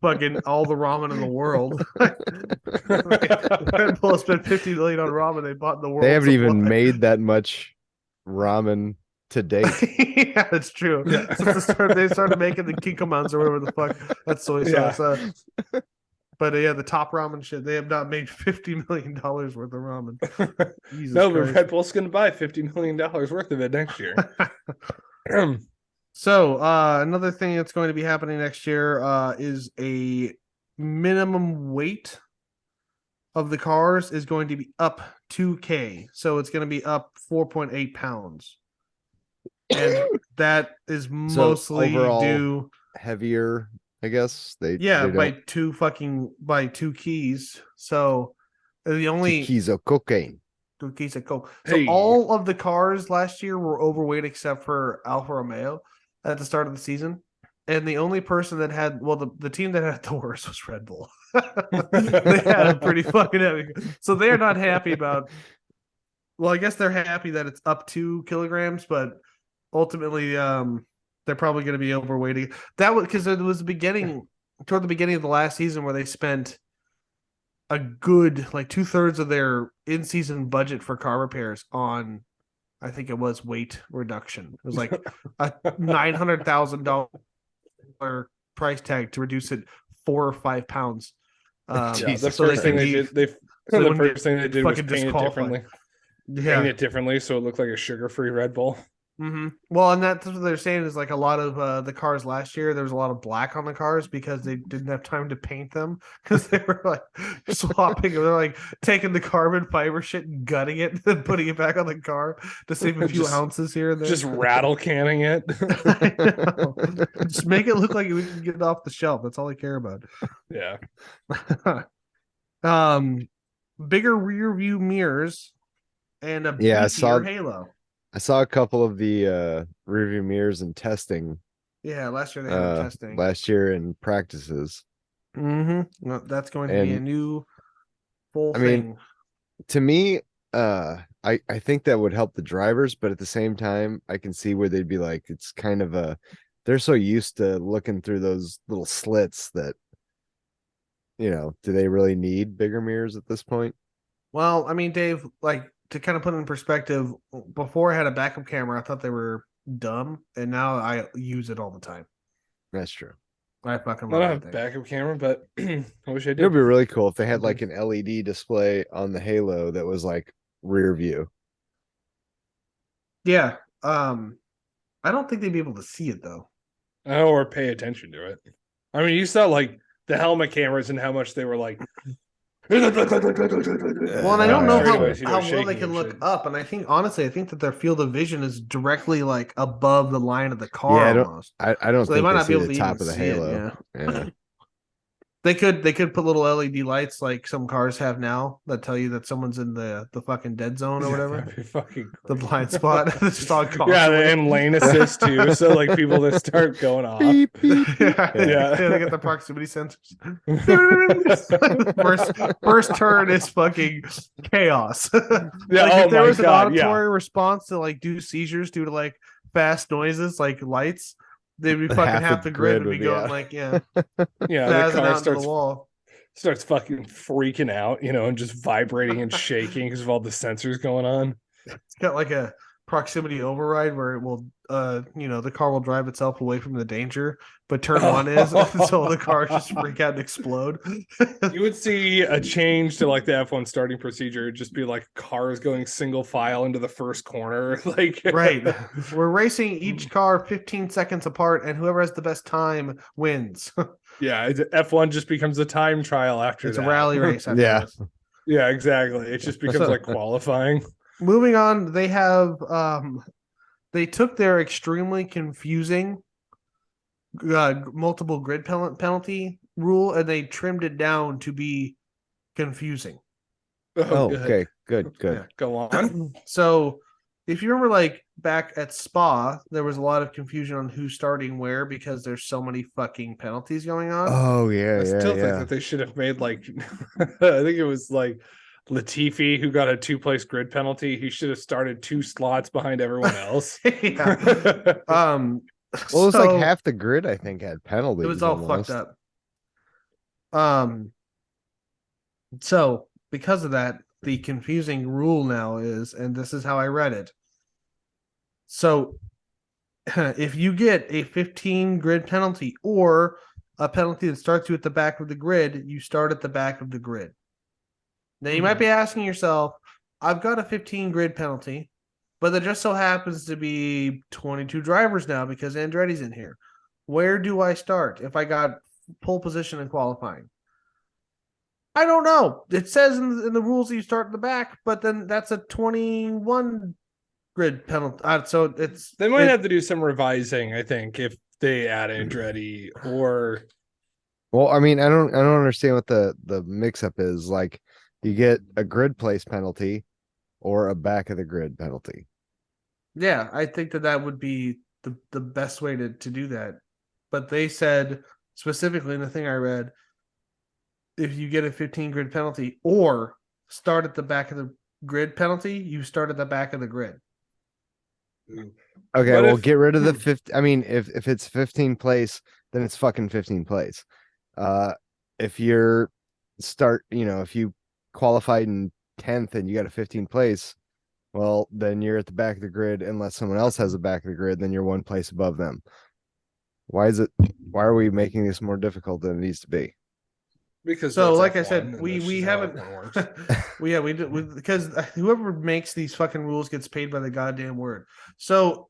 fucking all the ramen in the world. Red Bull spent $50 million on ramen they bought in the world. They haven't even made that much ramen to date. Yeah, that's true. Yeah. Since they started making the Kikkomans or whatever the fuck that soy sauce. But the top ramen shit, they have not made $50 million worth of ramen. No, but Red Bull's going to buy $50 million worth of it next year. So another thing that's going to be happening next year is a minimum weight of the cars is going to be up 2K. So it's going to be up 4.8 pounds. And that is mostly due heavier I guess they by don't by 2 keys. So the two only keys of cocaine. 2 keys of coke. So Hey. all of the cars last year were overweight except for Alfa Romeo at the start of the season. And the only person that had, the team that had the worst was Red Bull. They had a pretty fucking heavy. So they're not happy about. Well, I guess they're happy that it's up 2 kilograms, but ultimately, they're probably going to be overweight. That was because it was toward the beginning of the last season where they spent a good like 2/3 of their in-season budget for car repairs on, I think it was weight reduction. It was like a $900,000 price tag to reduce it 4 or 5 pounds. The so first they thing could they leave. did, So the first thing they did was fucking paint it disqualified. differently. Yeah. Paint it differently so it looked like a sugar-free Red Bull. Mm-hmm. Well, and that's what they're saying is like a lot of the cars last year, there was a lot of black on the cars because they didn't have time to paint them because they were like swapping. They're like taking the carbon fiber shit and gutting it and then putting it back on the car to save a few ounces here and there. Just rattle canning it. I know. Just make it look like we can get it off the shelf. That's all I care about. Yeah. Bigger rear view mirrors and a beefier halo. I saw a couple of the rear view mirrors in testing. Yeah, last year they had them testing. Last year in practices. Mm-hmm. Well, that's going to be a new full thing. Mean, to me, I think that would help the drivers, but at the same time, I can see where they'd be like, it's kind of they're so used to looking through those little slits that, do they really need bigger mirrors at this point? Well, I mean, Dave, like to kind of put it in perspective, before I had a backup camera, I thought they were dumb, and now I use it all the time. That's true. I fucking I love don't have a backup camera, but I wish I did. It would be really cool if they had like an LED display on the Halo that was like rear view. Yeah. I don't think they'd be able to see it though. Or pay attention to it. I mean, you saw like the helmet cameras and how much they were like. Well, and I don't know how well they can look up, and I think that their field of vision is directly like above the line of the car. Yeah, almost. I don't so think they might not see be able the to top of the Halo. Yeah. They could put little LED lights like some cars have now that tell you that someone's in the fucking dead zone or whatever. That'd be fucking the blind spot. Just on yeah, and lane assist too. So like people that start going off. Beep, beep, beep. Yeah, they get the proximity sensors. first turn is fucking chaos. If there was an auditory response to like do seizures due to like fast noises like lights, they'd be fucking half the grid would be going like the car starts fucking freaking out, and just vibrating and shaking because of all the sensors going on. It's got like a proximity override where it will the car will drive itself away from the danger, but turn one is so the car just freak out and explode. You would see a change to like the F1 starting procedure. It'd just be like cars going single file into the first corner. Like right. We're racing each car 15 seconds apart, and whoever has the best time wins. Yeah, F1 just becomes a time trial after it's that. a rally race after this. Yeah, exactly. It just becomes like qualifying. Moving on, they have they took their extremely confusing multiple grid penalty rule and they trimmed it down to be confusing. Okay, good. Yeah, go on. So, if you remember, like back at Spa, there was a lot of confusion on who's starting where because there's so many fucking penalties going on. Oh yeah, I still think that they should have made like I think it was like Latifi who got a 2-place grid penalty. He should have started 2 slots behind everyone else. Well, it was like half the grid I think had penalties. It was all fucked up. So because of that, the confusing rule now is, and this is how I read it. So if you get a 15 grid penalty or a penalty that starts you at the back of the grid, you start at the back of the grid. Now, you might be asking yourself, I've got a 15 grid penalty, but there just so happens to be 22 drivers now because Andretti's in here. Where do I start if I got pole position in qualifying? I don't know. It says in the rules that you start in the back, but then that's a 21 grid penalty. So they might have to do some revising, I think, if they add Andretti or Well, I mean, I don't understand what the mix up is. Like, you get a grid place penalty or a back of the grid penalty. Yeah, I think that would be the best way to do that. But they said specifically in the thing I read, if you get a 15 grid penalty or start at the back of the grid penalty, you start at the back of the grid. Okay, What well, if- get rid of the 50. I mean, if it's 15 place, then it's fucking 15 place. If you're if you qualified in 10th and you got a 15 place, well, then you're at the back of the grid unless someone else has the back of the grid, then you're one place above them. Why are we making this more difficult than it needs to be? Because So, that's like I F1, said, and we that's we just how haven't. F1 works. We do because whoever makes these fucking rules gets paid by the goddamn word. So,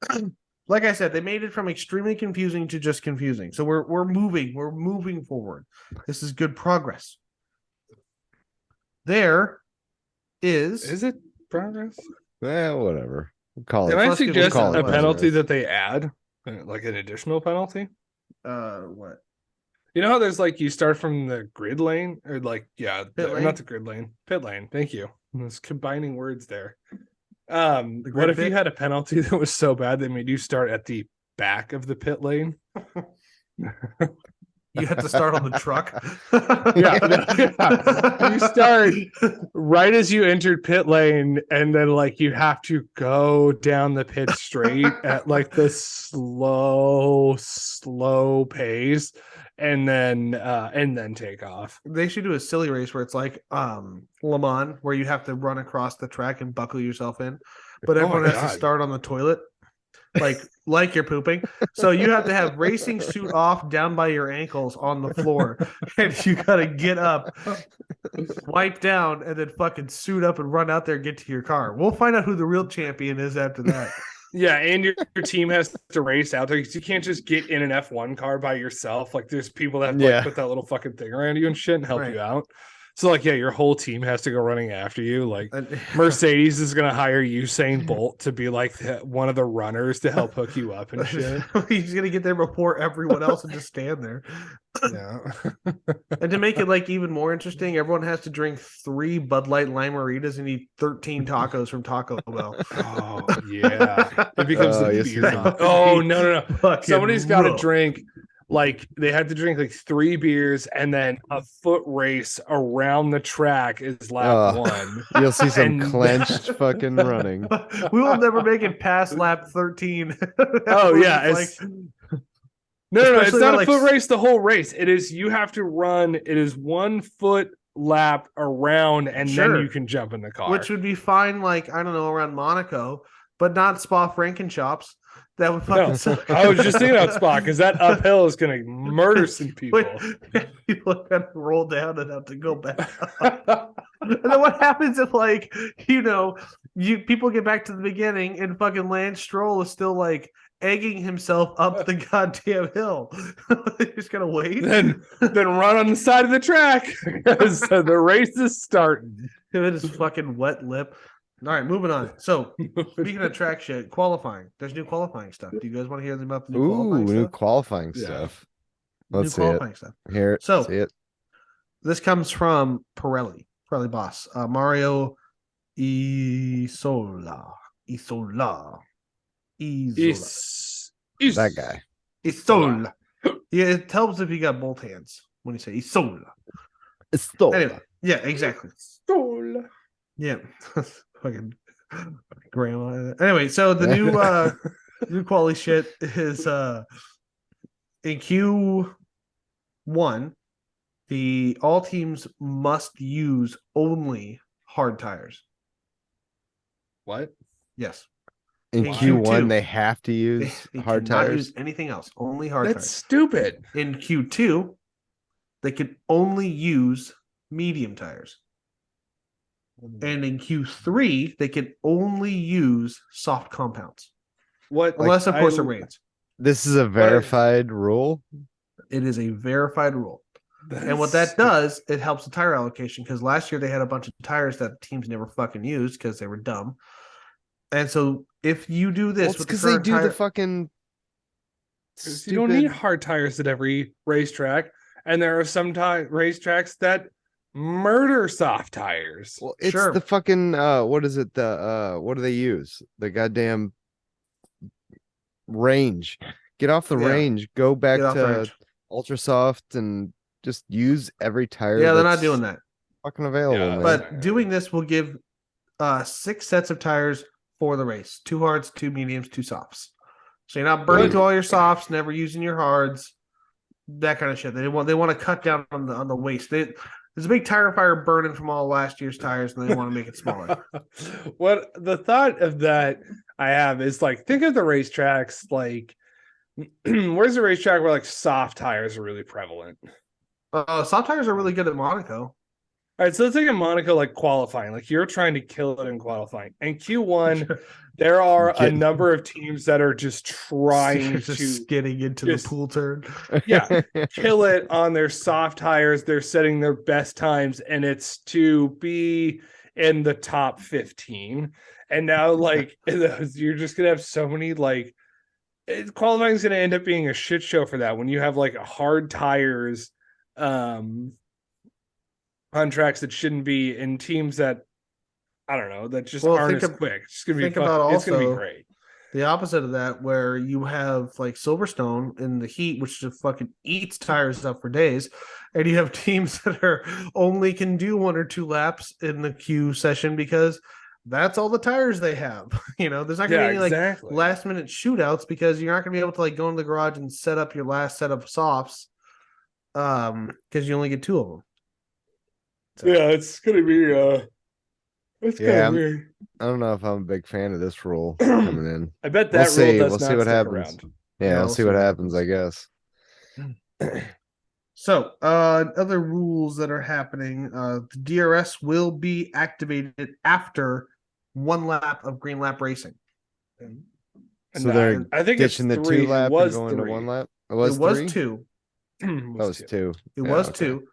like I said, they made it from extremely confusing to just confusing. So we're moving forward. This is good progress. There Is it progress? Whatever. We'll call Can it. I Let's give suggest call it a penalty progress. that they add, like an additional penalty? What? You know how there's like you start from the grid lane, or like Pit lane? not the grid lane, pit lane. Thank you. I was combining words there. The What grid if you pit? had a penalty that was so bad that made you start at the back of the pit lane? You have to start on the truck. Yeah. You start right as you entered pit lane, and then like you have to go down the pit straight at like the slow pace, and then take off. They should do a silly race where it's like Le Mans, where you have to run across the track and buckle yourself in, but Oh my everyone has to God. start on the toilet, like you're pooping. So you have to have racing suit off down by your ankles on the floor, and you gotta get up, wipe down, and then fucking suit up and run out there and get to your car. We'll find out who the real champion is after that. Yeah, and your team has to race out there because you can't just get in an F1 car by yourself. Like there's people that have to Yeah. like put that little fucking thing around you and shit and help Right. you out. So like, yeah, your whole team has to go running after you. Like And- Mercedes is gonna hire Usain Bolt to be like one of the runners to help hook you up and shit. He's gonna get there before everyone else and just stand there. Yeah. And to make it like even more interesting, everyone has to drink 3 Bud Light Lime-A-Ritas and eat 13 tacos from Taco Bell. Oh yeah. It becomes the Yes, beer. you do. month. Oh no. Fucking Somebody's got to rough. drink. Like they have to drink like 3 beers, and then a foot race around the track is lap 1. You'll see some And- clenched fucking running. We will never make it past lap 13. Oh We're yeah, just it's no, it's especially not a like- foot race the whole race. It is you have to run. It is 1 foot lap around, and Sure. then you can jump in the car. which would be fine, like I don't know, around Monaco, but not Spa Frankenchops. That would fucking No, suck. I was just thinking about Spa because that uphill is going to murder some people. People are gonna roll down and have to go back up. And then what happens if, like, you people get back to the beginning and fucking Lance Stroll is still like egging himself up the goddamn hill? They're just gonna wait. then run on the side of the track because the race is starting. It is fucking wet lip. All right, moving on. So speaking of track shit, qualifying. There's new qualifying stuff. Do you guys want to hear about the new Ooh, qualifying new stuff? qualifying Yeah. stuff. New Let's see it. qualifying stuff. Here it. So- See it. This comes from Pirelli boss, Mario Isola. That guy. Isola. Yeah, it helps if you got both hands when you say Isola. It's still Anyway, yeah, exactly. Stole. Yeah, fucking grandma. Anyway, so the new new quality shit is in Q1. All teams must use only hard tires. What? Yes. in in Q1 Q2. they have to use They hard cannot tires. use anything else. Only hard That's tires. stupid. In Q2, they can only use medium tires. And in Q3, they can only use soft compounds. What? Unless, of course, it rains. This is a verified rule. It is a verified rule. And what that does, it helps the tire allocation, because last year they had a bunch of tires that teams never fucking used because they were dumb. And so if you do this, It's with because the they current do tire, the fucking You don't need stupid. hard tires at every racetrack. and there are some racetracks that murder soft tires. Well, it's Sure. the fucking what is it? The what do they use? The goddamn range. Get off the Yeah. range. Go back Get off the to range. ultra soft and just use every tire. Yeah, they're not that's doing that. fucking available, Yeah, man. But doing this will give 6 sets of tires for the race: 2 hards, 2 mediums, 2 softs. So you're not burning Good. through all your softs, never using your hards, that kind of shit. They want to cut down on the waste. There's a big tire fire burning from all last year's tires, and they want to make it smaller. What the thought of that I have is like, think of the racetracks like, where's the racetrack where like soft tires are really prevalent? Soft tires are really good at Monaco. All right, so let's take a Monaco like qualifying. Like you're trying to kill it in qualifying. And Q1, there are a number of teams that are just trying just to skidding into just- the pool turn. yeah, kill it on their soft tires. They're setting their best times, and it's to be in the top 15. And now, like, you're just gonna have so many like qualifying is gonna end up being a shit show for that when you have like hard tires on tracks that shouldn't be in teams that I don't know that just aren't as quick. It's gonna be think about it's gonna be also great. the opposite of that, where you have like Silverstone in the heat, which just fucking eats tires up for days, and you have teams that are only can do 1 or 2 laps in the Q session because that's all the tires they have. There's not gonna be any like last minute shootouts because you're not gonna be able to like go into the garage and set up your last set of softs, because you only get 2 of them. So. Yeah, it's gonna be it's kind of weird. I don't know if I'm a big fan of this rule coming in. I bet that rule does not see what stick happens. around. Yeah, we'll see what happens, I guess. So, other rules that are happening, the DRS will be activated after 1 lap of green lap racing. So they're I think ditching it's the 3. 2 lap It was and going 3. to 1 lap. It was 3? 2. That was 2. It was 2,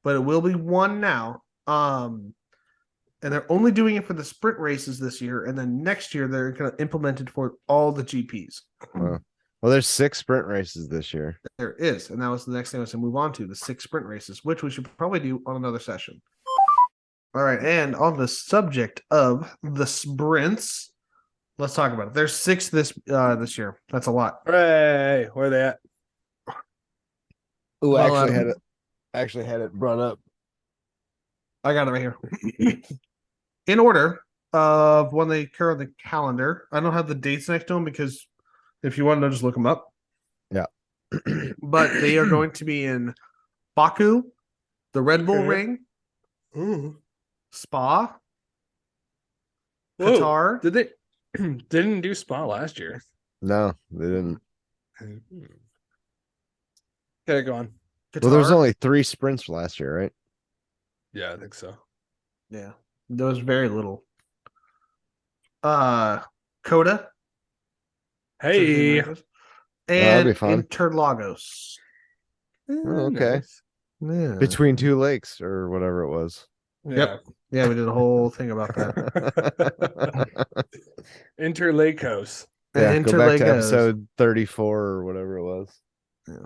but it will be 1 now. And they're only doing it for the sprint races this year, and then next year they're going to implement it for all the GPs. Well, there's 6 sprint races this year. There is, and that was the next thing I was going to move on to, the 6 sprint races, which we should probably do on another session. All right, and on the subject of the sprints, let's talk about it. There's 6 this year. That's a lot. Hooray! Where are they at? Ooh, Well, actually had it brought up. I got it right here. In order of when they occur on the calendar, I don't have the dates next to them because if you want to just look them up. Yeah. But they are going to be in Baku, the Red Bull Ring, Spa, Qatar. Did they didn't do Spa last year? No, they didn't. Okay, go on. Qatar. Well, there was only 3 sprints last year, right? Yeah, I think so. Yeah, there was very little. Coda. Hey, And that'd be fun. Interlagos. Oh, okay. Yeah. Between 2 lakes or whatever it was. Yep. Yeah, we did a whole thing about that. Interlagos. Yeah, go back to Interlagos. episode 34 or whatever it was. Yeah.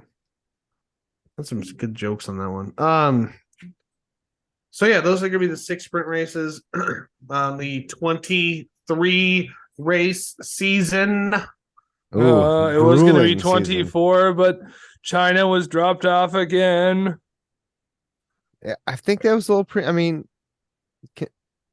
That's some good jokes on that one. So yeah, those are gonna be the 6 sprint races on the 23 race season. Ooh, It was going to be grueling 24, season. but China was dropped off again. Yeah, I think that was a little I mean,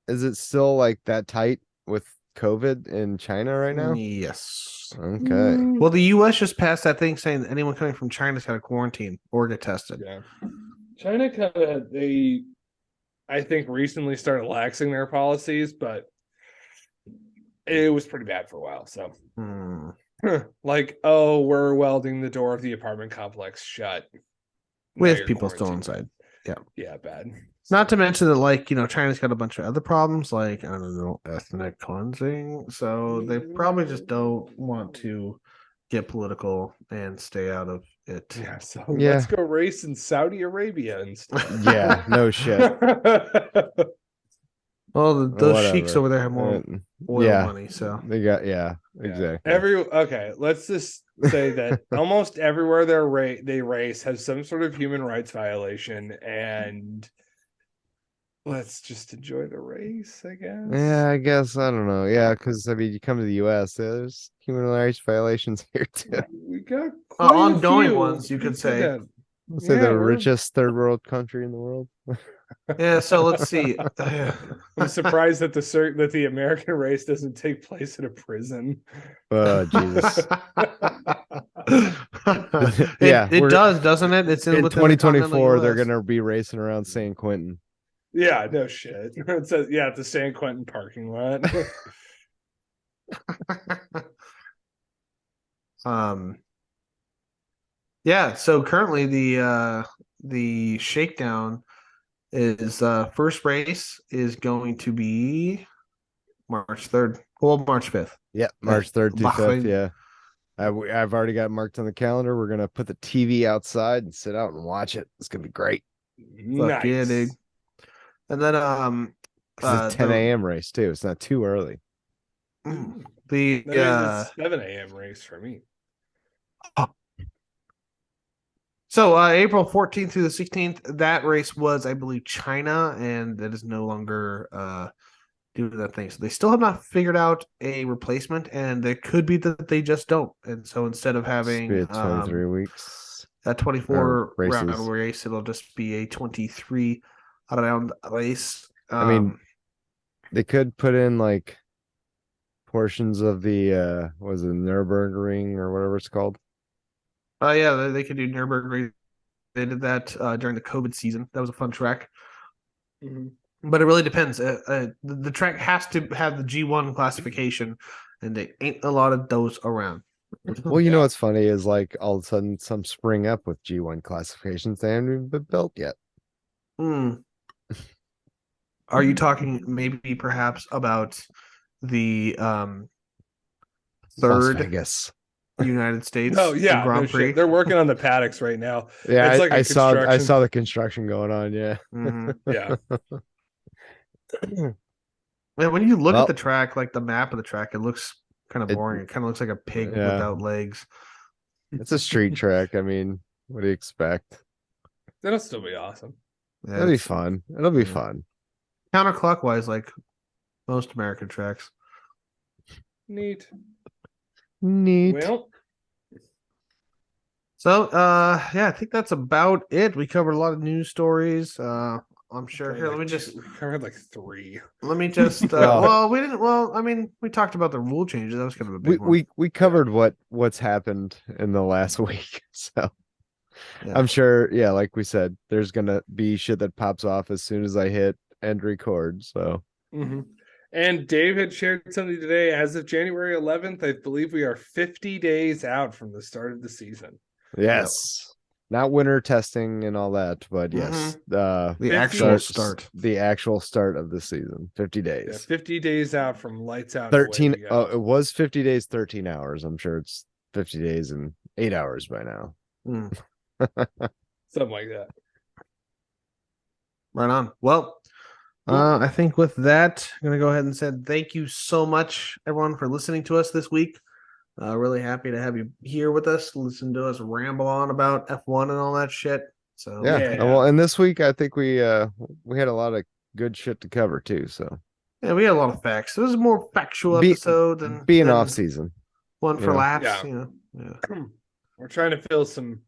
is it still like that tight with COVID in China right now? Yes. Okay. Well, the U.S. just passed that thing saying that anyone coming from China's got to quarantine or get tested. Yeah. China kind of, I think, recently started laxing their policies, but it was pretty bad for a while. So, like, oh, we're welding the door of the apartment complex shut. With people still inside. Yeah. Yeah, bad. Not to mention that, like, China's got a bunch of other problems, like, I don't know, ethnic cleansing. So they probably just don't want to get political and stay out of it. Yeah, so let's go race in Saudi Arabia instead. Yeah, no shit. Well, those sheiks over there have more oil yeah, money, so they got exactly. Okay, let's just say that almost everywhere they race has some sort of human rights violation, and let's just enjoy the race, I guess. Yeah, I guess I don't know. Yeah, because I mean, you come to the U.S., there's human rights violations here too. We got quite a ongoing few. ones, you could say. I'll say the richest third world country in the world. Yeah, so let's see. I'm surprised that the American race doesn't take place in a prison. Oh Jesus! It does, doesn't it? It's in within the continental 2024. They're US. gonna be racing around San Quentin. Yeah, no shit. It says, at the San Quentin parking lot. Yeah, so currently the shakedown is first race is going to be March 3rd. Well, March 5th. Yeah, March 3rd through 5th. Bahrain. Yeah. I've already got marked on the calendar. We're gonna put the TV outside and sit out and watch it. It's gonna be great. Fuck yeah, dude. And then It's a 10 a.m. race too. It's not too early. The That means it's 7 a.m. race for me. So April 14th through the 16th, that race was, I believe, China, and that is no longer due to that thing. So they still have not figured out a replacement, and it could be that they just don't. And so instead of having 23 weeks, a 24 round races. race, it'll just be a 23 round race. I mean, they could put in like portions of the was it Nürburgring or whatever it's called. Yeah, they could do Nürburgring. They did that during the COVID season. That was a fun track. Mm-hmm. But it really depends. The track has to have the G1 classification, and there ain't a lot of those around. Well, you know what's funny is like all of a sudden some spring up with G1 classifications. They haven't even been built yet. Are you talking maybe perhaps about the third Las Vegas. United States? Oh yeah, Grand Prix. They're working on the paddocks right now. Yeah, it's like I saw the construction going on. Yeah, yeah. And when you look at the track, like the map of the track, it looks kind of boring. It kind of looks like a pig without legs. It's a street track. I mean, what do you expect? That'll still be awesome. Yeah, It'll be fun. It'll be fun. Counterclockwise, like most American tracks. Neat. Well, so yeah, I think that's about it. We covered a lot of news stories. I'm sure. Here, let me just. We covered like 3. Let me just. Well, we didn't. Well, I mean, we talked about the rule changes. That was kind of a big one. We covered what's happened in the last week. So yeah. I'm sure. Yeah, like we said, there's gonna be shit that pops off as soon as I hit end record. So. Mm-hmm. And Dave had shared something today. As of January 11th, I believe we are 50 days out from the start of the season. Yes. Not winter testing and all that, but yes, the actual start. The actual start of the season. 50 days. Yeah, 50 days out from lights out. 13. Oh, it was 50 days, 13 hours. I'm sure it's 50 days and 8 hours by now. Something like that. Right on. Well, I think with that, I'm going to go ahead and say thank you so much, everyone, for listening to us this week. Really happy to have you here with us, listen to us ramble on about F1 and all that shit. So yeah. Well, and this week I think we had a lot of good shit to cover too. So yeah, we had a lot of facts. It was a more factual episode than being off season. One for laughs. Yeah. We're trying to fill some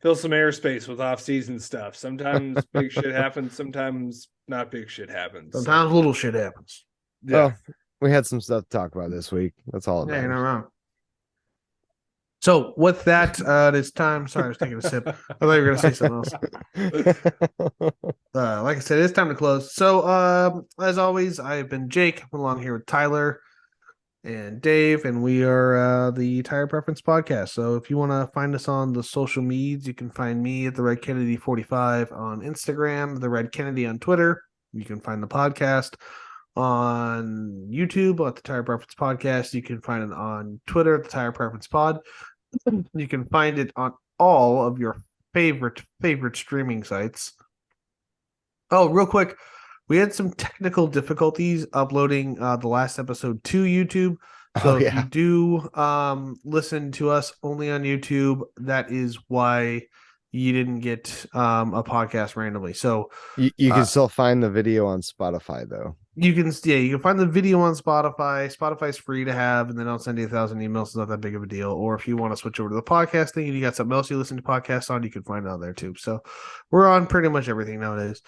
airspace with off season stuff. Sometimes big shit happens. Sometimes not big shit happens. Sometimes little shit happens. Yeah. Well, we had some stuff to talk about this week. That's all. Yeah, you're not wrong. So with that, it's time. Sorry, I was taking a sip. I thought you were going to say something else. Like I said, it's time to close. So as always, I've been Jake. I'm along here with Tyler and Dave, and we are the Tire Preference Podcast. So if you want to find us on the social medias, you can find me at the Red Kennedy 45 on Instagram, the Red Kennedy on Twitter. You can find the podcast on YouTube at the Tire Preference Podcast. You can find it on Twitter at the Tire Preference Pod. You can find it on all of your favorite streaming sites. Oh, real quick, we had some technical difficulties uploading the last episode to YouTube. So Oh, if yeah. you do listen to us only on YouTube, that is why you didn't get a podcast randomly. So You can uh, still find the video on Spotify though. you can find the video on Spotify. Spotify's free to have, and then I'll send you 1,000 emails. It's not that big of a deal. Or if you want to switch over to the podcast thing and you got something else you listen to podcasts on, you can find it on there too. So we're on pretty much everything nowadays.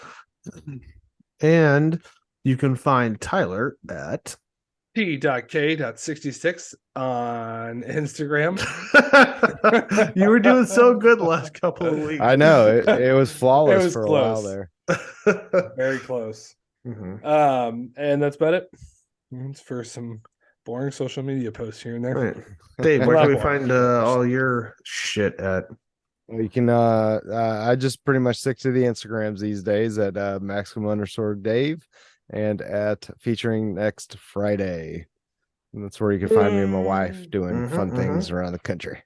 And you can find Tyler at T.K.66 on Instagram. You were doing so good the last couple of weeks. I know it was flawless It was for close. a while there. Very close. Mhm. And that's about it. It's for some boring social media posts here and there. Right. Dave, where Lot can we more. find all your shit at? You can I just pretty much stick to the Instagrams these days at maximum_Dave and at featuring next Friday. And that's where you can find me and my wife doing fun things around the country.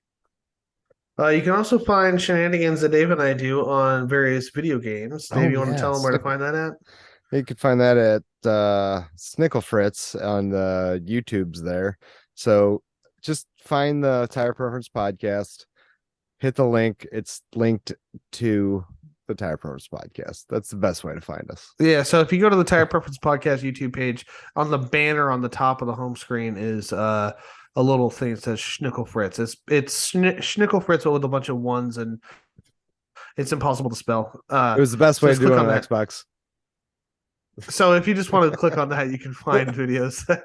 You can also find shenanigans that Dave and I do on various video games. Dave, you want to tell them where to find that at? You can find that at Snickle Fritz on the YouTubes there. So just find the Tire Preference Podcast, hit the link. It's linked to the Tire Preference Podcast. That's the best way to find us. Yeah, so if you go to the Tire Preference Podcast YouTube page, on the banner on the top of the home screen is a little thing that says Schnickel Fritz. It's Schnickel Fritz, but with a bunch of ones, and it's impossible to spell. It was the best way to do it on Xbox. So if you just want to click on that, you can find videos that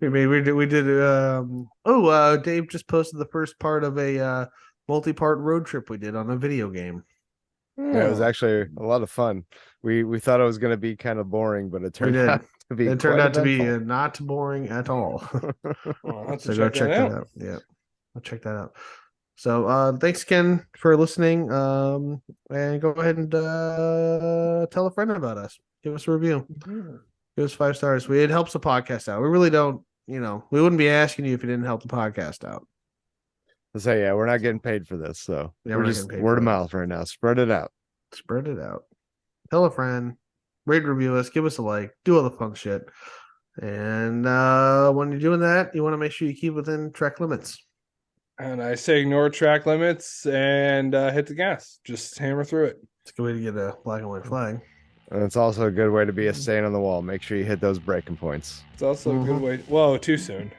we made. We did. Dave just posted the first part of a multi-part road trip we did on a video game. Yeah, it was actually a lot of fun. We thought it was going to be kind of boring, but it turned out to be. It turned out to be not boring at all. So go check that out. Yeah, I'll check that out. So thanks again for listening. And go ahead and tell a friend about us. Give us a review. Give us 5 stars. It helps the podcast out. We really don't, we wouldn't be asking you if it didn't help the podcast out. So yeah, we're not getting paid for this, so Yeah, we're just word of mouth right now. Spread it out. Spread it out. Tell a friend. Rate, review us. Give us a like. Do all the fun shit. And when you're doing that, you want to make sure you keep within track limits. And I say ignore track limits and hit the gas. Just hammer through it. It's a good way to get a black and white flag. And it's also a good way to be a stain on the wall. Make sure you hit those breaking points. It's also a good way. Whoa, too soon.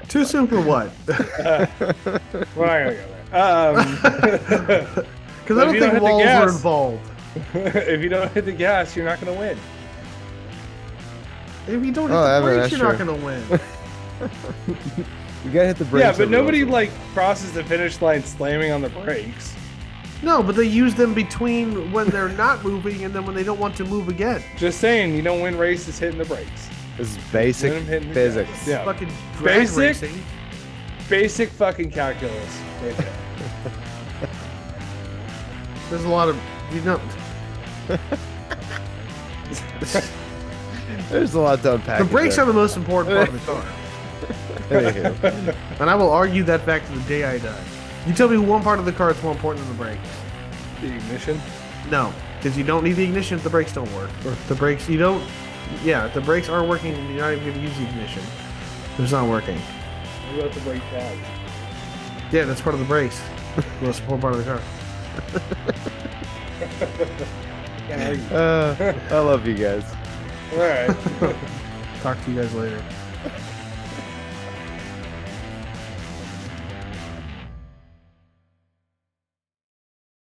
Too soon for what? We're not gonna go there. Because I don't think walls are involved. If you don't hit the gas, you're not gonna win. If you don't hit the brakes, you're not gonna win. You gotta hit the brakes. Yeah, but nobody crosses the finish line slamming on the brakes. No, but they use them between when they're not moving and then when they don't want to move again. Just saying, you don't win races hitting the brakes. This is basic physics. Yeah. Fucking drag racing. Basic fucking calculus. Right there. There's a lot of There's a lot to unpack. The brakes are the most important part of the car. Anywho. And I will argue that fact to the day I die. You tell me one part of the car is more important than the brakes. The ignition? No, because you don't need the ignition if the brakes don't work. Or if the brakes, if the brakes aren't working, you're not even going to use the ignition. It's not working. What about the brake pads? Yeah, that's part of the brakes. The most important part of the car. I love you guys. All right. Talk to you guys later.